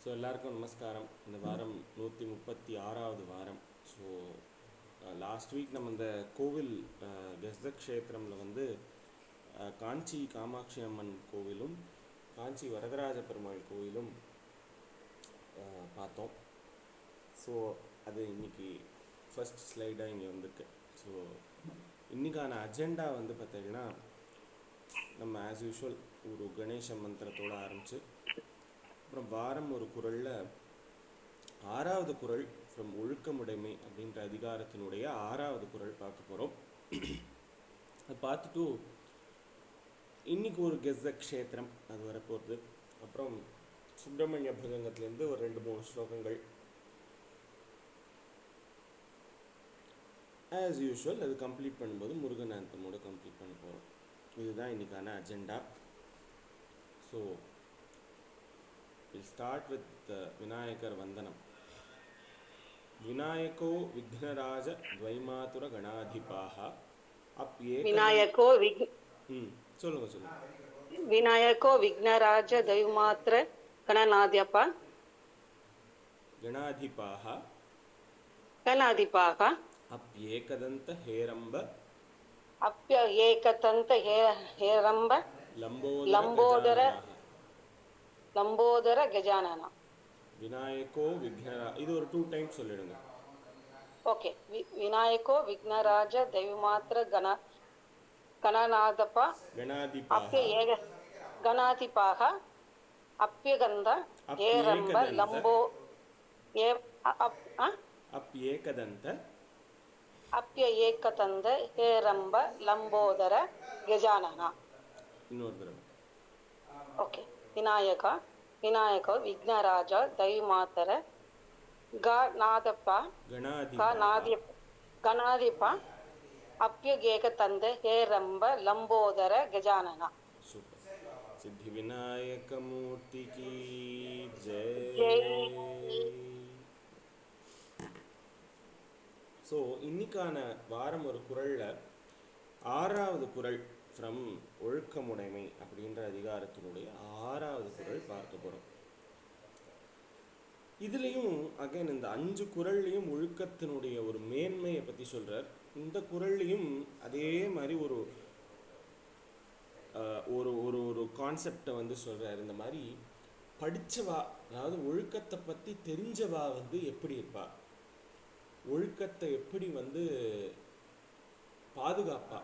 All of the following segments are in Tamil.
ஸோ எல்லாருக்கும் நமஸ்காரம். இந்த வாரம் 136வது வாரம். ஸோ லாஸ்ட் வீக் நம்ம இந்த கோவில் கெஸ்த க்ஷேத்திரமில் வந்து காஞ்சி காமாட்சி அம்மன் கோவிலும் காஞ்சி வரதராஜ பெருமாள் கோவிலும் பார்த்தோம். ஸோ அது இன்னைக்கு ஃபர்ஸ்ட் ஸ்லைடாக இங்கே வந்திருக்கு. ஸோ இன்றைக்கான அஜெண்டா வந்து பார்த்தீங்கன்னா நம்ம ஆஸ் யூஷுவல் ஒரு கணேச மந்திரத்தோடு ஆரம்பித்து அப்புறம் வாரம் ஒரு குறளில் 6வது குறள் ஃப்ரம் ஒழுக்கமுடைமை அப்படின்ற அதிகாரத்தினுடைய 6வது குறள் பார்க்க போகிறோம். அது பார்த்துட்டு இன்னைக்கு ஒரு கெஸ்த க்ஷேத்திரம் அது வரப்போகுது. அப்புறம் சுப்பிரமணிய புஜங்கத்துலேருந்து ஒரு 2-3 ஸ்லோகங்கள் ஆஸ் யூஷுவல். அது கம்ப்ளீட் பண்ணும்போது முருகன் ஆந்தமோடு கம்ப்ளீட் பண்ண போகிறோம். இதுதான் இன்றைக்கான agenda. So we'll start with Vinayagar வந்தனம். விநாயகோ விக்னராஜ துவைமாதுர கணாதிபாக விநாயகோ சொல்லுங்க. விநாயகோ விக்னராஜ தைமாத்திர கணநாதிபா கணாதிபாக அப்யேகதந்த ஹேரம்ப லம்போதர கஜானன. விநாயகோ விக்னரா, இது ஒரு 2 டைம்ஸ் சொல்லிடுங்க. ஓகே. விநாயகோ விக்னராஜ தைமாத்திர கணநாதபா கணாதிபாக அப்யகந்த ஹேரம்ப அப்யேகதந்த ஹேரம்ப லம்போதர கஜானன. இன்னொரு தடவை. ஓகே. விநாயகோ விக்னராஜ தைமாத்திர கணாதிபா அப்யேகதந்த ஹேரம்ப லம்போதர கஜானன. சூப்பர். சித்தி விநாயக மூர்த்திக்கு ஜெய். ஸோ இன்னைக்கான வாரம் ஒரு குறளில் 6வது குறள் ஃப்ரம் ஒழுக்கமுடைமை அப்படின்ற அதிகாரத்தினுடைய 6வது குறள் பார்க்க போகிறோம். இதுலேயும் அகைன் இந்த 5 குறள்லையும் ஒழுக்கத்தினுடைய ஒரு மேன்மையை பற்றி சொல்கிறார். இந்த குறள்லையும் அதே மாதிரி ஒரு ஒரு ஒரு ஒரு கான்செப்டை வந்து சொல்கிறார். இந்த மாதிரி படித்தவா, அதாவது ஒழுக்கத்தை பற்றி தெரிஞ்சவா வந்து எப்படி இருப்பா, ஒழுக்கத்தை எப்படி வந்து பாதுகாப்பா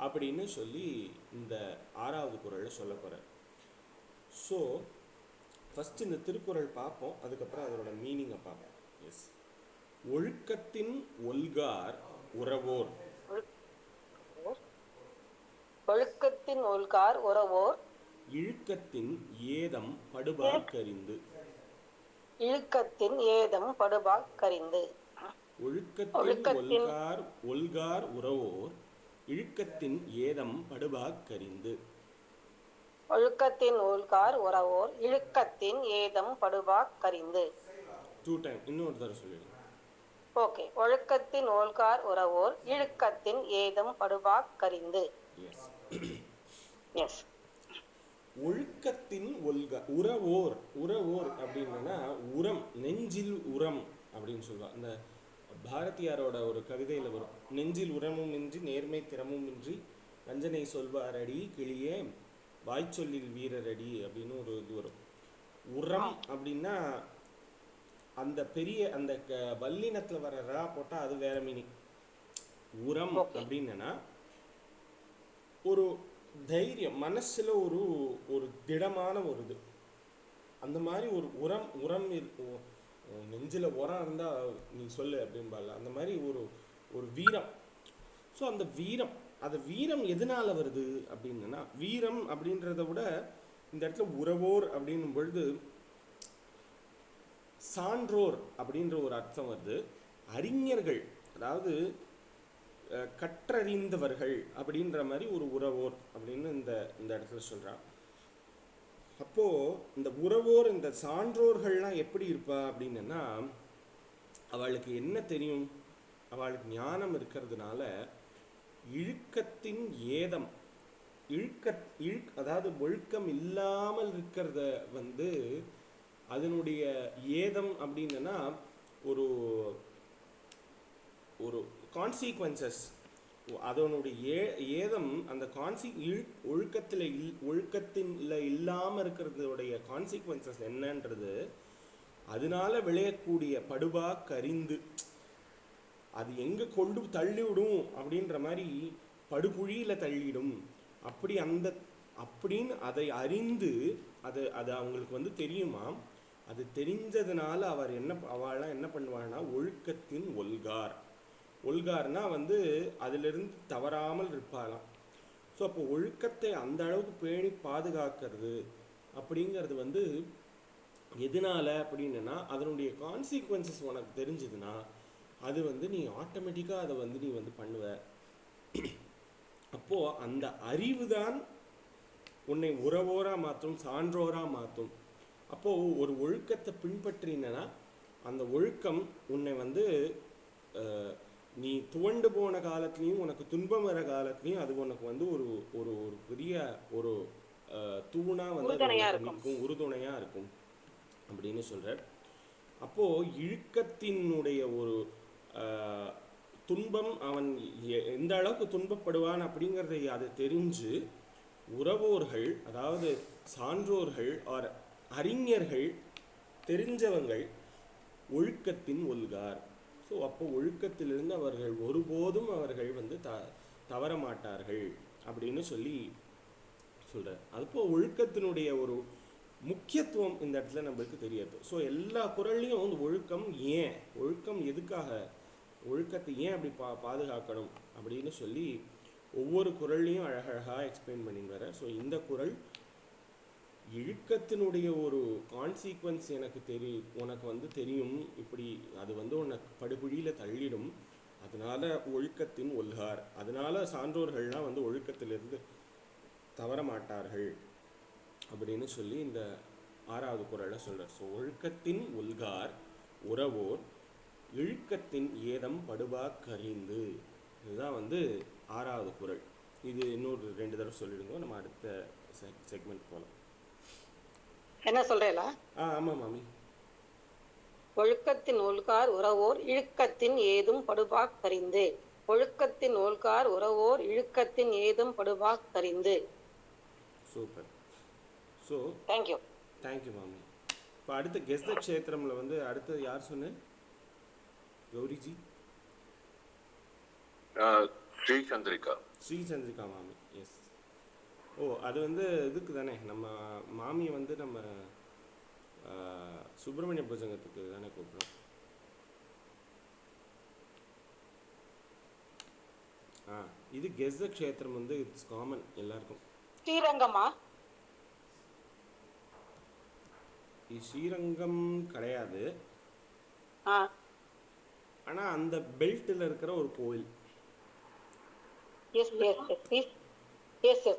அப்படின்னு சொல்லி இந்த 6வது குறளில் சொல்ல போகிறார். ஸோ ஃபஸ்ட் இந்த திருக்குறள் பார்ப்போம், அதுக்கப்புறம் அதோட மீனிங்கை பார்ப்போம். எஸ். ஒழுக்கத்தின் ஒல்கார் உறவோர். ஒழுக்கத்தின் ஒல்கார் உறவோர் இழுக்கத்தின் ஏதம் படுபார்க்கறிந்து. இழுக்கத்தின் ஏதம் படுபார்க்கறிந்து. ஒழுக்கத்தின் ஒல்கார் உறவோர் இழுக்கத்தின் ஏதம் படுபார்க்கறிந்து. ஒழுக்கத்தின் ஒல்கார் உறவோர் இழுக்கத்தின் ஏதம் படுபார்க்கறிந்து. 2 டைம். இன்னொரு தடவை சொல்லிடுங்க. ஓகே. ஒழுக்கத்தின் ஒல்கார் உறவோர் இழுக்கத்தின் ஏதம் படுபார்க்கறிந்து. எஸ். எஸ். ஒழுக்கத்தின் உறவோர். உறவோர் அப்படின்னா உரம், நெஞ்சில் உரம் அப்படின்னு சொல்லுவாங்க. இந்த பாரதியாரோட ஒரு கவிதையில் வரும், நெஞ்சில் உரமும் இன்றி நேர்மை திறமும் இன்றி வஞ்சனை சொல்வாரடி கிளியே வாய்ச்சொல்லில் வீரரடி அப்படின்னு ஒரு இது வரும். உரம் அப்படின்னா அந்த பெரிய அந்த வல்லினத்தில் வர ரா போட்டால் அது வேற மீனிங். உரம் அப்படின்னா ஒரு தைரியம், மனசில் ஒரு ஒரு திடமான ஒரு இது. அந்த மாதிரி ஒரு உரம் இருக்கும். நெஞ்சில் உரம் இருந்தால் நீ சொல்லு அப்படின்பால, அந்த மாதிரி ஒரு ஒரு வீரம். ஸோ அந்த வீரம் எதனால் வருது அப்படின்னா, வீரம் அப்படின்றத விட இந்த இடத்துல உறவோர் அப்படின்னும் பொழுது சான்றோர் அப்படின்ற ஒரு அர்த்தம் வருது. அறிஞர்கள், அதாவது கற்றறிந்தவர்கள் அப்படின்ற மாதிரி ஒரு உறவோர் அப்படின்னு இந்த இடத்துல சொல்கிறான். அப்போது இந்த உறவோர், இந்த சான்றோர்கள்லாம் எப்படி இருப்பா அப்படின்னா, அவளுக்கு என்ன தெரியும், அவளுக்கு ஞானம் இருக்கிறதுனால இழுக்கத்தின் ஏதம், அதாவது ஒழுக்கம் இல்லாமல் இருக்கிறத வந்து அதனுடைய ஏதம் அப்படின்னா ஒரு ஒரு கான்சீக்வன்சஸ், அதனுடைய ஏதம் அந்த ஒழுக்கத்தில் இல்லாமல் இருக்கிறதுடைய கான்சீக்வன்சஸ் என்னன்றது, அதனால விளையக்கூடிய படுபா கரிந்து அது எங்கே கொண்டு தள்ளிவிடும் அப்படின்ற மாதிரி படுகுழியில் தள்ளிடும். அப்படின்னு அதை அறிந்து அது அவங்களுக்கு வந்து தெரியுமா. அது தெரிஞ்சதுனால அவளாம் என்ன பண்ணுவாள்னா ஒழுக்கத்தின் ஒல்கார்னா வந்து அதிலிருந்து தவறாமல் இருப்பாளாம். ஸோ அப்போ ஒழுக்கத்தை அந்த அளவுக்கு பேணி பாதுகாக்கிறது அப்படிங்கிறது வந்து எதனால அப்படின்னா, அதனுடைய கான்சிக்வன்சஸ் உனக்கு தெரிஞ்சதுன்னா அது வந்து நீ ஆட்டோமேட்டிக்காக அதை வந்து நீ வந்து பண்ணுவ. அப்போது அந்த அறிவு தான் உன்னை உறவோராக மாற்றும், சான்றோராக மாற்றும். அப்போது ஒரு ஒழுக்கத்தை பின்பற்றினா அந்த ஒழுக்கம் உன்னை வந்து நீ துவண்டு போன காலத்துலேயும் உனக்கு துன்பம் வர காலத்துலேயும் அது உனக்கு வந்து ஒரு ஒரு ஒரு பெரிய ஒரு தூணாக வந்து நிற்கும், உறுதுணையாக இருக்கும் அப்படின்னு சொல்கிறார். அப்போது இழுக்கத்தினுடைய ஒரு துன்பம், அவன் எந்த அளவுக்கு துன்பப்படுவான் அப்படிங்கிறதை அதை தெரிஞ்சு உறவோர்கள், அதாவது சான்றோர்கள் ஆர் அறிஞர்கள், தெரிஞ்சவங்கள் ஒழுக்கத்தின் ஒல்கார். ஸோ அப்போ ஒழுக்கத்திலிருந்து அவர்கள் ஒருபோதும் அவர்கள் வந்து தவற மாட்டார்கள் அப்படின்னு சொல்லி சொல்கிறார். அதுப்போ ஒழுக்கத்தினுடைய ஒரு முக்கியத்துவம் இந்த இடத்துல நம்மளுக்கு தெரியாது. ஸோ எல்லா குறள்லையும் வந்து ஒழுக்கம் எதுக்காக, ஒழுக்கத்தை ஏன் அப்படி பாதுகாக்கணும் அப்படின்னு சொல்லி ஒவ்வொரு குறள்லையும் அழகழகாக எக்ஸ்பிளைன் பண்ணிட்டு வர. ஸோ இந்த குறள் இழுக்கத்தினுடைய ஒரு கான்சீக்வன்ஸ் உனக்கு வந்து தெரியும், இப்படி அது வந்து உனக்கு படுகுழியில் தள்ளிடும், அதனால ஒழுக்கத்தின் ஒல்கார், அதனால சான்றோர்கள்லாம் வந்து ஒழுக்கத்திலிருந்து தவற மாட்டார்கள் அப்படின்னு சொல்லி இந்த 6வது குறளை சொல்கிறார். ஸோ ஒழுக்கத்தின் ஒல்கார் உறவோர் இழுக்கத்தின் ஏதம் படுபா கரிந்து, இதுதான் வந்து 6வது குறள். இது இன்னொரு 2 தடவை சொல்லிடுங்க, நம்ம அடுத்த செக்மெண்ட் போகலாம். என்ன சொல்றேல? ஆமாம் மாமி. ஒழுக்கத்தின் ஒல்கார் உறவோர் இழுக்கத்தின் ஏதும் படுபா கரிந்து. ஒழுக்கத்தின் ஒல்கார் உறவோர் இழுக்கத்தின் ஏதும் படுபா கரிந்து. சூப்பர். ஸோ தேங்க்யூ மாமி. இப்போ அடுத்த கெஸ் த க்ஷேத்திரமில் வந்து அடுத்தது யார் சொன்னேன்? கௌரிஜி. ஸ்ரீசந்திரிகா மாமி. எஸ். ஓ, அது வந்து இதுக்கு தானே, நம்ம மாமியை வந்து நம்ம சுப்பிரமணிய புஜங்கத்துக்கு தானே கூப்பிடுறோம். இது கெஸ் த க்ஷேத்திரம் வந்து இட்ஸ் காமன் எல்லாருக்கும். ஸ்ரீரங்கமா? ஸ்ரீரங்கம் கிடையாது, ஆனா அந்த பெல்ட்ல இருக்கிற ஒரு கோயில்.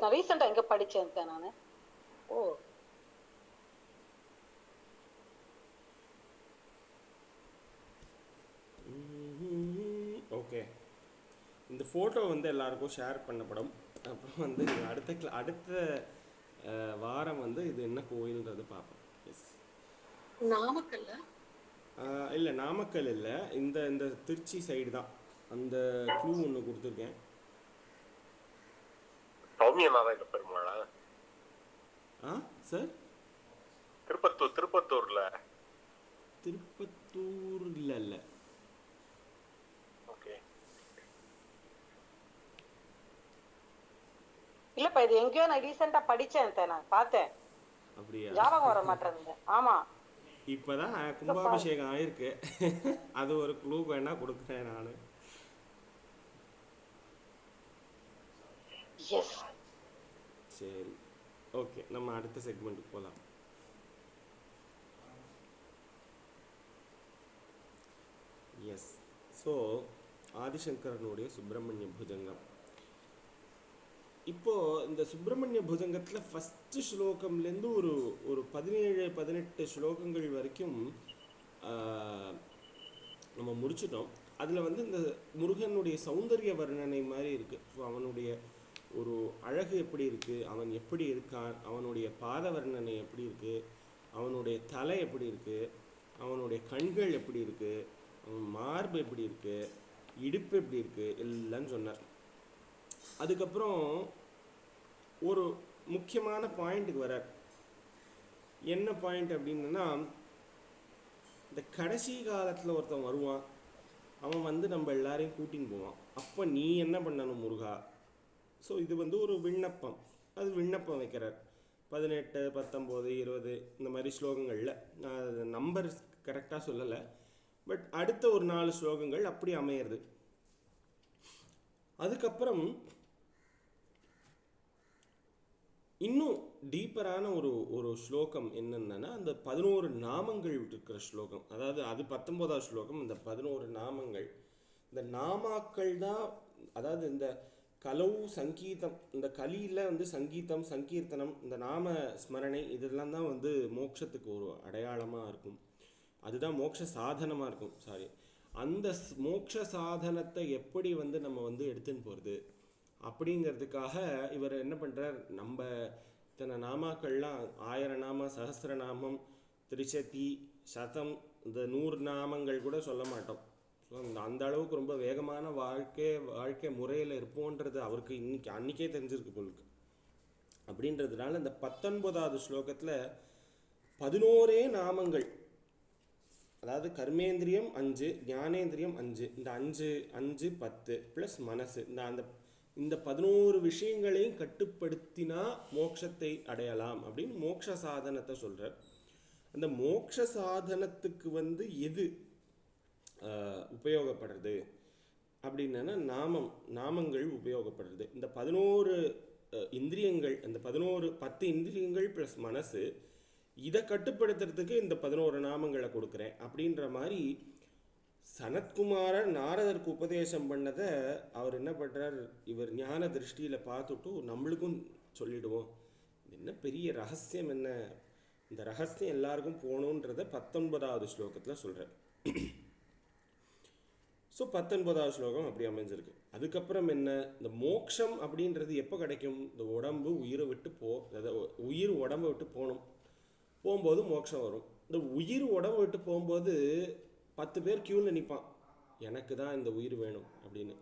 நான் ரீசெண்டா எங்க படிச்சேன் நானு. ஓ, ஓகே. இந்த ஃபோட்டோ வந்து எல்லாருக்கும் ஷேர் பண்ணப்படும். அப்புறம் வந்து அடுத்த வாரம் வந்து இது என்ன கோயில்ன்றது பார்ப்போம். எஸ். நாமக்கல்ல இல்லை, நாமக்கல் இல்லை, இந்த திருச்சி சைடு தான். அந்த க்ளூ ஒன்று கொடுத்துருக்கேன். சௌமியநாராயண பெருமாளா? சார், திருப்பத்தூர்ல இல்லை. ஓகே. இல்லப்பா, இது எங்கேயோ நான் ரீசெண்டா படிச்சேன், நான் பார்த்தேன். அப்படியா? ஞாபகம் வர மாட்டேங்குது. ஆமா, இப்பதான் கும்பாபிஷேகம் ஆயிருக்கு. அது ஒரு க்ளூ வேணா கொடுக்குறேன் நான். சரி, ஓகே, நம்ம அடுத்த செக்மெண்ட்டுக்கு போகலாம். எஸ். ஸோ ஆதிசங்கரனுடைய சுப்பிரமணிய புஜங்கம். இப்போது இந்த சுப்பிரமணிய புஜங்கத்தில் ஃபஸ்ட்டு ஸ்லோகம்லேருந்து ஒரு 17-18 ஸ்லோகங்கள் வரைக்கும் நம்ம முடிச்சிட்டோம். அதில் வந்து இந்த முருகனுடைய சௌந்தரிய வர்ணனை மாதிரி இருக்குது. ஸோ அவனுடைய ஒரு அழகு எப்படி இருக்குது, அவன் எப்படி இருக்கான், அவனுடைய பாத வர்ணனை எப்படி இருக்குது, அவனுடைய தலை எப்படி இருக்குது, அவனுடைய கண்கள் எப்படி இருக்குது, அவன் மார்பு எப்படி இருக்குது, இடுப்பு எப்படி இருக்குது, எல்லாம் சொன்னார். அதுக்கப்புறம் ஒரு முக்கியமான பாயிண்ட்டுக்கு வரார். என்ன பாயிண்ட் அப்படின்னா, இந்த கடைசி காலத்தில் ஒருத்தன் வருவான், அவன் வந்து நம்ம எல்லாரையும் கூட்டின்னு போவான். அப்போ நீ என்ன பண்ணணும் முருகா? ஸோ இது வந்து ஒரு விண்ணப்பம். அது விண்ணப்பம் வைக்கிறார். 18, 19, 20 இந்த மாதிரி ஸ்லோகங்களில், நான் அது நம்பர் கரெக்டாக சொல்லலை, பட் அடுத்த ஒரு 4 ஸ்லோகங்கள் அப்படி அமையிறது. அதுக்கப்புறம் இன்னும் டீப்பரான ஒரு ஸ்லோகம் என்னென்னா, அந்த 11 நாமங்கள் இருக்கிற ஸ்லோகம். அதாவது அது 19வது ஸ்லோகம். இந்த 11 நாமங்கள், இந்த நாமாக்கள் தான், அதாவது இந்த கலவு சங்கீதம், இந்த கலியில் வந்து சங்கீதம் சங்கீர்த்தனம், இந்த நாம ஸ்மரணை, இதெல்லாம் தான் வந்து மோட்சத்துக்கு ஒரு அடையாளமாக இருக்கும். அதுதான் மோட்ச சாதனமாக இருக்கும். அந்த மோட்ச சாதனத்தை எப்படி வந்து நம்ம வந்து எடுத்துன்னு போகிறது அப்படிங்கிறதுக்காக இவர் என்ன பண்ணுறார், நம்ம இத்தனை நாமாக்கள்லாம் 1000 நாமம், சஹஸ்ரநாமம், திரிசதி, சதம், இந்த 100 நாமங்கள் கூட சொல்ல மாட்டோம். ஸோ அந்த அளவுக்கு ரொம்ப வேகமான வாழ்க்கை முறையில் இருப்போன்றது அவருக்கு அன்றைக்கே தெரிஞ்சிருக்கு போலுக்கு. அப்படின்றதுனால இந்த 19வது ஸ்லோகத்தில் 11 நாமங்கள், அதாவது கர்மேந்திரியம் 5, ஞானேந்திரியம் 5, இந்த 5 10 ப்ளஸ் மனசு, இந்த 11 விஷயங்களையும் கட்டுப்படுத்தினா மோட்சத்தை அடையலாம் அப்படின்னு மோட்ச சாதனத்தை சொல்கிறார். அந்த மோட்ச சாதனத்துக்கு வந்து எது உபயோகப்படுறது அப்படின்னா நாமங்கள் உபயோகப்படுறது. இந்த 11 இந்திரியங்கள், இந்த 10 இந்திரியங்கள் ப்ளஸ் மனசு, இதை கட்டுப்படுத்துறதுக்கு இந்த 11 நாமங்களை கொடுக்குறேன் அப்படின்ற மாதிரி சனத்குமாரர் நாரதருக்கு உபதேசம் பண்ணதை அவர் என்ன பண்ணுறார், இவர் ஞான திருஷ்டியில் பார்த்துட்டு நம்மளுக்கும் சொல்லிடுவோம், என்ன பெரிய ரகசியம், என்ன இந்த ரகசியம் எல்லாருக்கும் போகணுன்றத 19வது ஸ்லோகத்தில் சொல்கிறார். ஸோ 19வது ஸ்லோகம் அப்படி அமைஞ்சிருக்கு. அதுக்கப்புறம் என்ன, இந்த மோட்சம் அப்படின்றது எப்போ கிடைக்கும், இந்த உடம்பு உயிரை விட்டு உயிர் உடம்பை விட்டு போகும்போது மோட்சம் வரும். இந்த உயிர் உடம்பு விட்டு போகும்போது 10 பேர் க்யூவில் நிற்பான், எனக்கு தான் இந்த உயிர் வேணும் அப்படின்னு.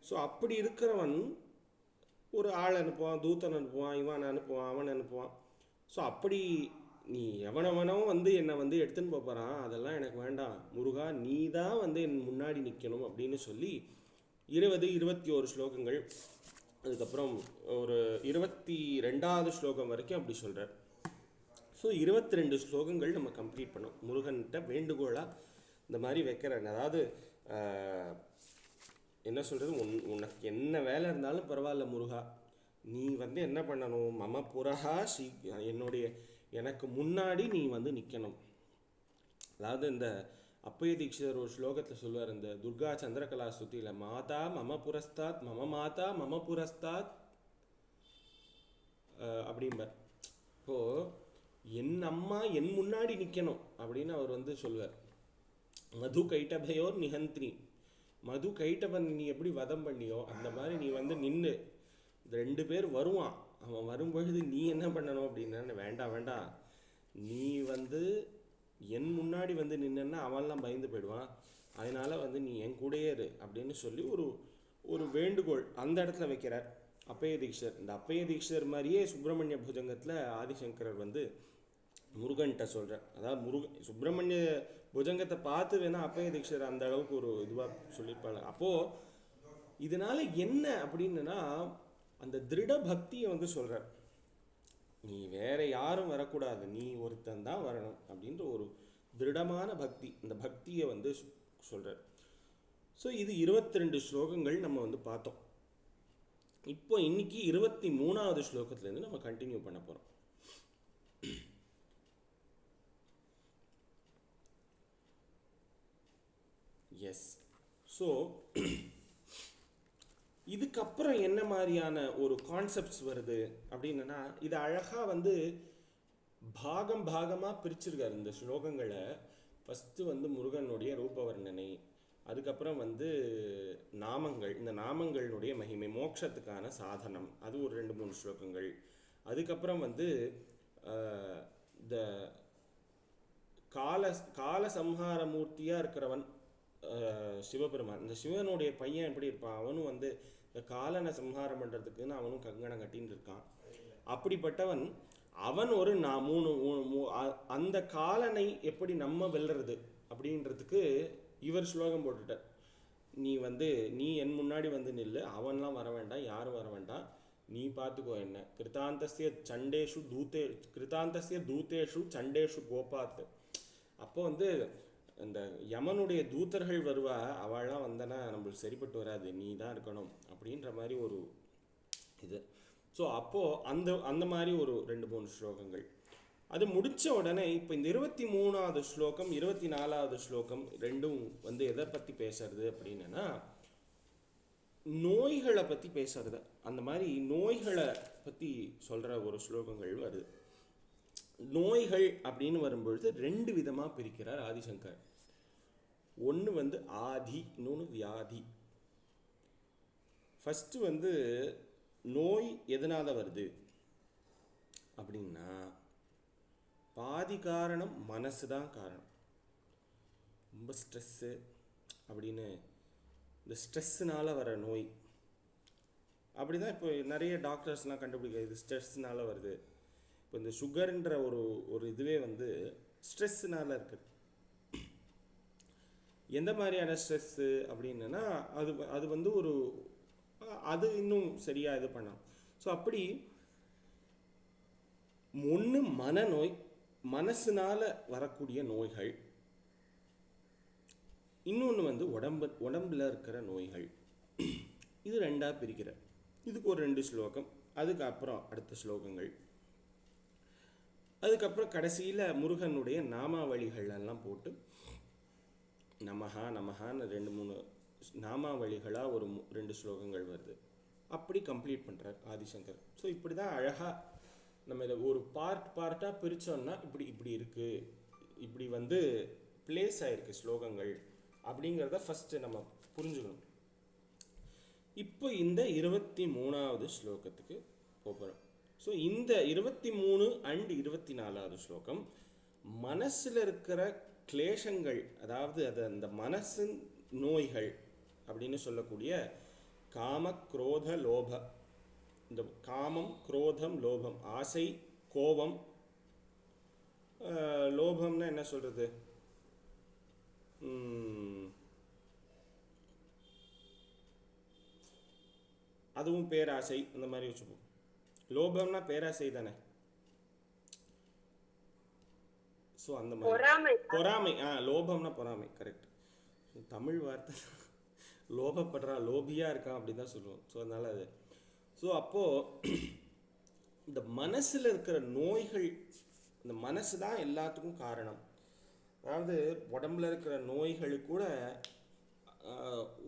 ஸோ அப்படி இருக்கிறவன் ஒரு ஆள் அனுப்புவான், தூத்தன் அனுப்புவான், இவன் அனுப்புவான், அவன் அனுப்புவான். ஸோ அப்படி நீ எவனவனோ வந்து என்னை வந்து எடுத்துன்னு போகிறான், அதெல்லாம் எனக்கு வேண்டாம் முருகா, நீ தான் வந்து என் முன்னாடி நிற்கணும் அப்படின்னு சொல்லி 20, 21 ஸ்லோகங்கள், அதுக்கப்புறம் ஒரு 22வது ஸ்லோகம் வரைக்கும் அப்படி சொல்கிறார். ஸோ 22 ஸ்லோகங்கள் நம்ம கம்ப்ளீட் பண்ணோம். முருகன்கிட்ட வேண்டுகோளாக இந்த மாதிரி வைக்கிறேன். அதாவது என்ன சொல்கிறது, உனக்கு என்ன வேலை இருந்தாலும் பரவாயில்ல முருகா, நீ வந்து என்ன பண்ணணும், மம புரஹா எனக்கு முன்னாடி நீ வந்து நிற்கணும். அதாவது இந்த அப்பய தீட்சிதர் ஒரு ஸ்லோகத்தில் சொல்லுவார், இந்த துர்கா சந்திரகலா ஸ்துதியில், மாதா மம புரஸ்தாத், மம மாதா மம புரஸ்தாத் அப்படிம்பார். இப்போது என் அம்மா என் முன்னாடி நிற்கணும் அப்படின்னு அவர் வந்து சொல்லுவார். மது கைட்டபையோர் நிகந்தினி, மது கைட்டபன் நீ எப்படி வதம் பண்ணியோ அந்த மாதிரி நீ வந்து நின்று, 2 பேர் வருவான், அவன் வரும்பொழுது நீ என்ன பண்ணணும் அப்படின்னா, வேண்டாம் நீ வந்து என் முன்னாடி வந்து நின்னா அவன்லாம் பயந்து போயிடுவான், அதனால் வந்து நீ என் கூடயே இரு அப்படின்னு சொல்லி ஒரு வேண்டுகோள் அந்த இடத்துல வைக்கிறார் அப்பய தீட்சிதர். இந்த அப்பய தீட்சிதர் மாதிரியே சுப்பிரமணிய புஜங்கத்தில் ஆதிசங்கரர் வந்து முருகன்கிட்ட சொல்கிறார். அதாவது சுப்பிரமணிய புஜங்கத்தை பார்த்து வேணால் அப்பய தீட்சிதர் அந்த அளவுக்கு ஒரு இதுவாக சொல்லியிருப்பாங்க. அப்போது இதனால் என்ன அப்படின்னா, அந்த திருட பக்தியை வந்து சொல்கிறார். நீ வேற யாரும் வரக்கூடாது, நீ ஒருத்தன் தான் வரணும் அப்படின்ற ஒரு திருடமான பக்தி, இந்த பக்தியை வந்து சொல்கிறார். ஸோ இது 22 ஸ்லோகங்கள் நம்ம வந்து பார்த்தோம். இப்போ இன்னைக்கு 23வது ஸ்லோகத்துலேருந்து நம்ம கண்டினியூ பண்ண போகிறோம். எஸ். ஸோ இதுக்கப்புறம் என்ன மாதிரியான ஒரு கான்செப்ட்ஸ் வருது அப்படின்னா, இது அழகாக வந்து பாகமாக பிரிச்சிருக்காரு இந்த ஸ்லோகங்களை. ஃபஸ்ட்டு வந்து முருகனுடைய ரூபவர்ணனை, அதுக்கப்புறம் வந்து நாமங்கள், இந்த நாமங்களுடைய மகிமை, மோட்சத்துக்கான சாதனம், அது ஒரு 2-3 ஸ்லோகங்கள். அதுக்கப்புறம் வந்து இந்த கால சம்ஹார மூர்த்தியாக இருக்கிறவன் சிவபெருமான். இந்த சிவனுடைய பையன் எப்படி இருப்பான், அவனும் வந்து இந்த காலனை சம்ஹாரம் பண்ணுறதுக்குன்னு அவனும் கங்கணம் கட்டின்னு இருக்கான். அப்படிப்பட்டவன் அவன் ஒரு அந்த காலனை எப்படி நம்ம வெல்றது அப்படின்றதுக்கு இவர் ஸ்லோகம் போட்டுட்டார். நீ என் முன்னாடி வந்து நில்லு, அவன்லாம் வர வேண்டாம், யாரும் வர வேண்டாம், நீ பார்த்துக்கோ என்ன. கிருத்தாந்தஸ்ய தூத்தேஷு சண்டேஷு கோபாத். அப்போ வந்து இந்த யமனுடைய தூதர்கள் வருவா, அவள்லாம் வந்தனா நம்மளுக்கு சரிப்பட்டு வராது, நீ தான் இருக்கணும் அப்படின்ற மாதிரி ஒரு இது. ஸோ அப்போது அந்த மாதிரி ஒரு 2-3 ஸ்லோகங்கள் அது முடித்த உடனே இப்போ இந்த 23வது ஸ்லோகம் 24வது ஸ்லோகம் ரெண்டும் வந்து எதை பற்றி பேசுறது அப்படின்னா நோய்களை பற்றி பேசுறது. அந்த மாதிரி நோய்களை பற்றி சொல்கிற ஒரு ஸ்லோகங்கள் வருது. நோய்கள் அப்படின்னு வரும்பொழுது 2 விதமாக பிரிக்கிறார் ஆதிசங்கர். ஒன்று வந்து ஆதி, இன்னொன்று வியாதி. ஃபஸ்ட்டு வந்து நோய் எதனால் வருது அப்படின்னா பாதி காரணம் மனசு தான் காரணம். ரொம்ப ஸ்ட்ரெஸ்ஸு அப்படின்னு இந்த ஸ்ட்ரெஸ்ஸுனால் வர நோய் அப்படி தான் இப்போ நிறைய டாக்டர்ஸ்லாம் கண்டுபிடிக்க இது ஸ்ட்ரெஸ்ஸுனால் வருது. இப்போ இந்த சுகர்ன்ற ஒரு இதுவே வந்து ஸ்ட்ரெஸ்ஸுனால் இருக்குது. எந்த மாதிரியான ஸ்ட்ரெஸ்ஸு அப்படின்னா அது வந்து அது இன்னும் சரியாக இது பண்ணலாம். ஸோ அப்படி ஒன்று மனநோய், மனசுனால் வரக்கூடிய நோய்கள், இன்னொன்று வந்து உடம்புல இருக்கிற நோய்கள். இது 2ஆக பிரிக்கிற. இதுக்கு ஒரு 2 ஸ்லோகம், அதுக்கப்புறம் அடுத்த ஸ்லோகங்கள், அதுக்கப்புறம் கடைசியில் முருகனுடைய நாமாவளிகள் எல்லாம் போட்டு நமஹா நமஹான்னு 2-3 நாமாவளிகளாக ஒரு 2 ஸ்லோகங்கள் வருது. அப்படி கம்ப்ளீட் பண்ணுறார் ஆதிசங்கர். ஸோ இப்படி தான் அழகாக நம்ம இதை ஒரு பார்ட்டாக பிரித்தோம்னா இப்படி இருக்குது, இப்படி வந்து பிளேஸ் ஆகிருக்கு ஸ்லோகங்கள் அப்படிங்கிறத ஃபஸ்ட்டு நம்ம புரிஞ்சுக்கணும். இப்போ இந்த 23வது ஸ்லோகத்துக்கு போகிறோம். ஸோ இந்த 23 அண்ட் 24வது ஸ்லோகம் மனசில் இருக்கிற கிளேஷங்கள், அதாவது அந்த மனசின் நோய்கள் அப்படின்னு சொல்லக்கூடிய காம குரோத லோப, இந்த காமம் குரோதம் லோபம், ஆசை கோபம், லோபம்னா என்ன சொல்கிறது, அதுவும் பேராசை அந்த மாதிரி வச்சுப்போம். லோபம்னா பேராசை தானே. ஸோ அந்த மாதிரி பொறாமை, லோபம்னா பொறாமை, கரெக்ட். தமிழ் வார்த்தை லோபப்படுறா, லோபியாக இருக்கான் அப்படி தான் சொல்லுவோம். ஸோ அதனால் அது அப்போது இந்த மனசில் இருக்கிற நோய்கள், இந்த மனசு தான் எல்லாத்துக்கும் காரணம். அதாவது உடம்புல இருக்கிற நோய்களுக்கு கூட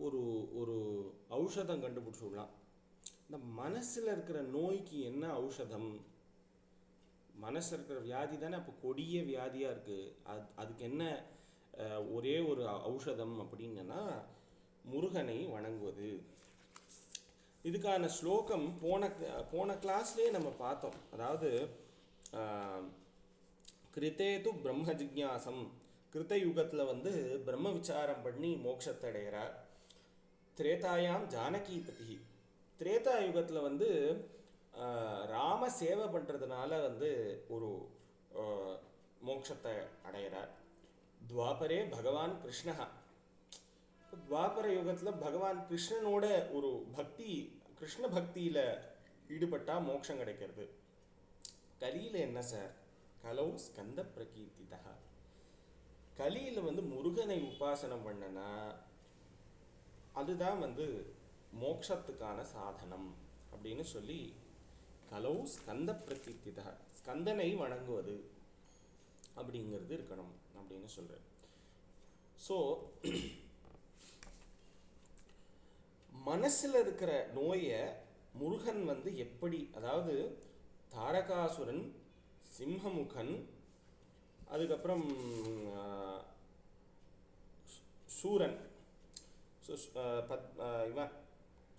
ஒரு ஔஷதம் கண்டுபிடிச்சிடலாம். இந்த மனசில் இருக்கிற நோய்க்கு என்ன ஔஷதம்? மனசில் இருக்கிற வியாதி தானே அப்போ கொடிய வியாதியாக இருக்குது. அதுக்கு என்ன ஒரே ஒரு ஔஷதம் அப்படின்னா முருகனை வணங்குவது. இதுக்கான ஸ்லோகம் போன கிளாஸ்லேயே நம்ம பார்த்தோம். அதாவது கிருத்தேது பிரம்ம ஜிக்ஞாசம், கிருத்த யுகத்தில் வந்து பிரம்ம விசாரம் பண்ணி மோட்சத்தை அடைகிறார். திரேதாயாம் ஜானகிபதி, திரேதா யுகத்தில் வந்து ராம சேவை பண்ணுறதுனால வந்து ஒரு மோட்சத்தை அடைகிறார். துவாபரே பகவான் கிருஷ்ணா, துவாபர யுகத்தில் பகவான் கிருஷ்ணனோட ஒரு பக்தி, கிருஷ்ண பக்தியில் ஈடுபட்டால் மோட்சம் கிடைக்கிறது. கலியில் என்ன சார், கலௌ ஸ்கந்த பிரகீர்த்திதா, கலியில் வந்து முருகனை உபாசனம் பண்ணனா அதுதான் வந்து மோட்சத்துக்கான சாதனம் அப்படின்னு சொல்லி கலௌ ஸ்கந்த பிரகீர்த்திதா, ஸ்கந்தனை வணங்குவது அப்படிங்கிறது இருக்கணும் அப்படின்னு சொல்கிறேன். ஸோ மனசில் இருக்கிற நோயை முருகன் வந்து எப்படி, அதாவது தாரகாசுரன், சிம்மமுகன், அதுக்கப்புறம் சூரன், இவன்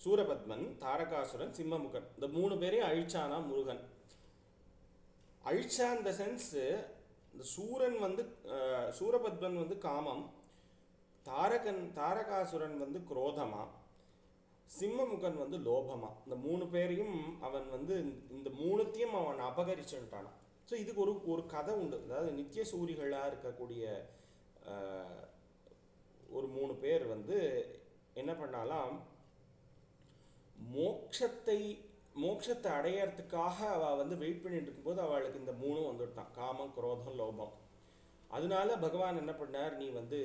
சூரபத்மன், தாரகாசுரன், சிம்மமுகன், இந்த 3 பேரையும் அழிச்சானா முருகன். அழிச்சா இந்த சென்ஸு இந்த சூரன் வந்து சூரபத்மன் வந்து காமம், தாரகாசுரன் வந்து குரோதமா, சிம்மமுகன் வந்து லோபமா. இந்த 3 பேரையும் அவன் வந்து இந்த 3த்தையும் அவன் அபகரிச்சுட்டான். ஸோ இதுக்கு ஒரு கதை உண்டு. அதாவது நித்திய சூரிகளாக இருக்கக்கூடிய ஒரு 3 பேர் வந்து என்ன பண்ணாலாம், மோட்சத்தை அடையறதுக்காக அவள் வந்து வெயிட் பண்ணிட்டு இருக்கும்போது அவளுக்கு இந்த 3 வந்துட்டான், காமம், குரோதம், லோபம். அதனால பகவான் என்ன பண்ணார், நீ வந்து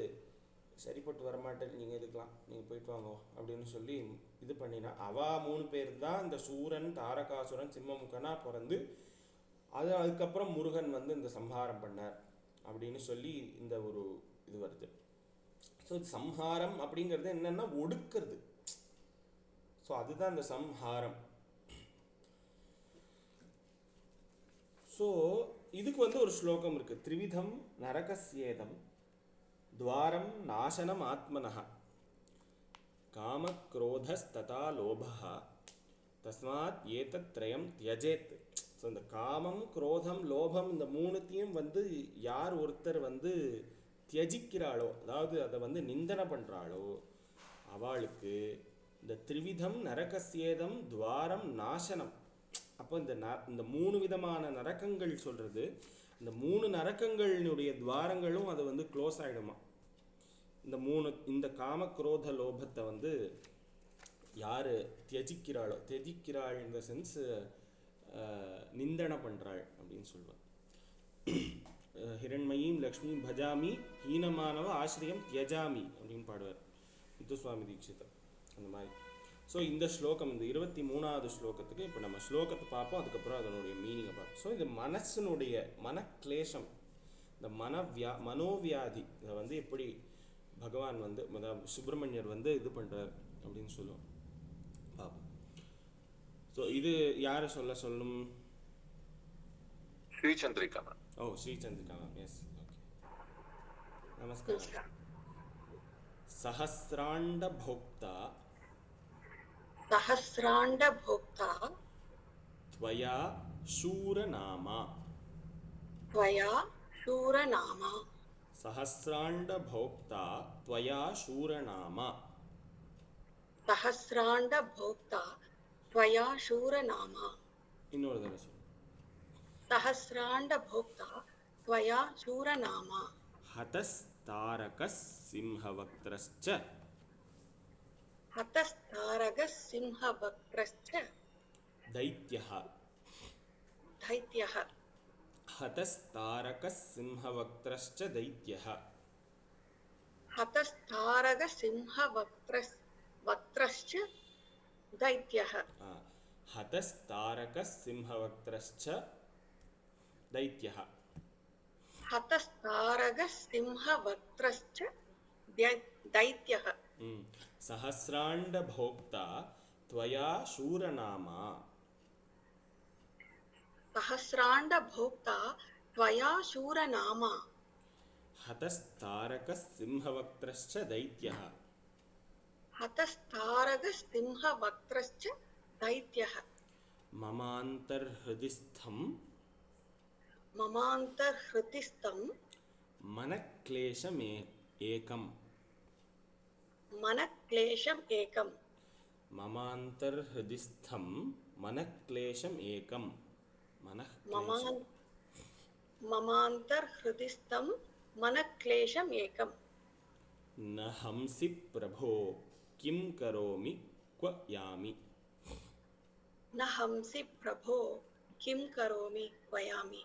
சரிப்பட்டு வரமாட்டேன், நீங்கள் இருக்கலாம், நீங்கள் போயிட்டு வாங்க அப்படின்னு சொல்லி இது பண்ணினா. அவள் 3 பேர் தான் இந்த சூரன், தாரகாசுரன், சிம்மமுகனா பிறந்து அதுக்கப்புறம் முருகன் வந்து இந்த சம்ஹாரம் பண்ணார் அப்படின்னு சொல்லி இந்த ஒரு இது வருது. ஸோ சம்ஹாரம் அப்படிங்கிறது என்னன்னா ஒடுக்கிறது. ஸோ அதுதான் இந்த சம்ஹாரம். ஸோ இதுக்கு வந்து ஒரு ஸ்லோகம் இருக்கு. த்ரிவிதம் நரகஸ்யேதம் துவாரம் நாசனம் ஆத்மனஹ காமக்ரோதஸ்ததா லோபஹ தஸ்மாத் ஏதத்ரயம் தியஜேத். ஸோ இந்த காமம், குரோதம், லோபம் இந்த 3த்தையும் வந்து யார் ஒருத்தர் வந்து தியஜிக்கிறாளோ, அதாவது அதை வந்து நிந்தனை பண்ணுறாளோ, அவளுக்கு இந்த த்ரிவிதம் நரகஸ்யேதம் துவாரம் நாசனம். அப்போ இந்த 3 விதமான நரக்கங்கள் சொல்கிறது, இந்த 3 நரக்கங்களினுடைய துவாரங்களும் அது வந்து க்ளோஸ் ஆகிடுமா. இந்த காமக்ரோத லோபத்தை வந்து யார் தியஜிக்கிறாள் இந்த சென்ஸ் நிந்தனை பண்ணுறாள் அப்படின்னு சொல்லுவாள். ஹிரண்மயீம் லக்ஷ்மியும் பஜாமி ஹீனமானவ ஆசிரியம் தியஜாமி அப்படின்னு பாடுவார் முத்துசுவாமி தீட்சிதர். அந்த மாதிரி. ஸோ இந்த ஸ்லோகம், இந்த 23வது ஸ்லோகத்துக்கு இப்போ நம்ம ஸ்லோகத்தை பார்ப்போம், அதுக்கப்புறம் அதனுடைய மீனிங்கை பார்ப்போம். ஸோ இந்த மனசினுடைய மனக்லேஷம், இந்த மனோவியாதி, இதை வந்து எப்படி பகவான் வந்து சுப்பிரமணியர் வந்து இது பண்ணுறார் அப்படின்னு சொல்லுவோம், பார்ப்போம். ஸோ இது யாரை சொல்லணும்? Srichandrika. Oh, Srichandrika. Yes, okay. நமஸ்காரம். சஹஸ்ராண்ட போக்தா त्वया शूरनामा. सहस्रांड भोक्ता त्वया शूरनामा. இன்னொரு தடவை சொல்லு. सहस्रांड भोक्ता त्वया शूरनामा. हतस्तारकः सिंहवक्त्रश्च. हतस्तारकः सिंहवक्त्रश्च दैत्यः. हतस्तारकः सिंहवक्त्रश्च दैत्यः. हतस्तारकः सिंहवक्त्रश्च दैत्यः. हतस्तारकः सिंहवक्त्रश्च दैत्यः. हतस्तारकः सिंहवक्त्रश्च दैत्यः. सहस्रांड भोक्ता त्वया शूरनामा. सहस्रांड भोक्ता त्वया शूरनामा. हतस्तारकः सिंहवक्त्रश्च दैत्यः. हतस्तारकः सिंहवक्त्रश्च दैत्यः. ममान्तर्हृदिस्थं मनक्लेशमेकम्. ममान्तर्हृदिस्थं मनक्लेशमेकम्. न हंसि प्रभो किं करोमि क्व यामि. न हंसि प्रभो किं करोमि क्व यामि.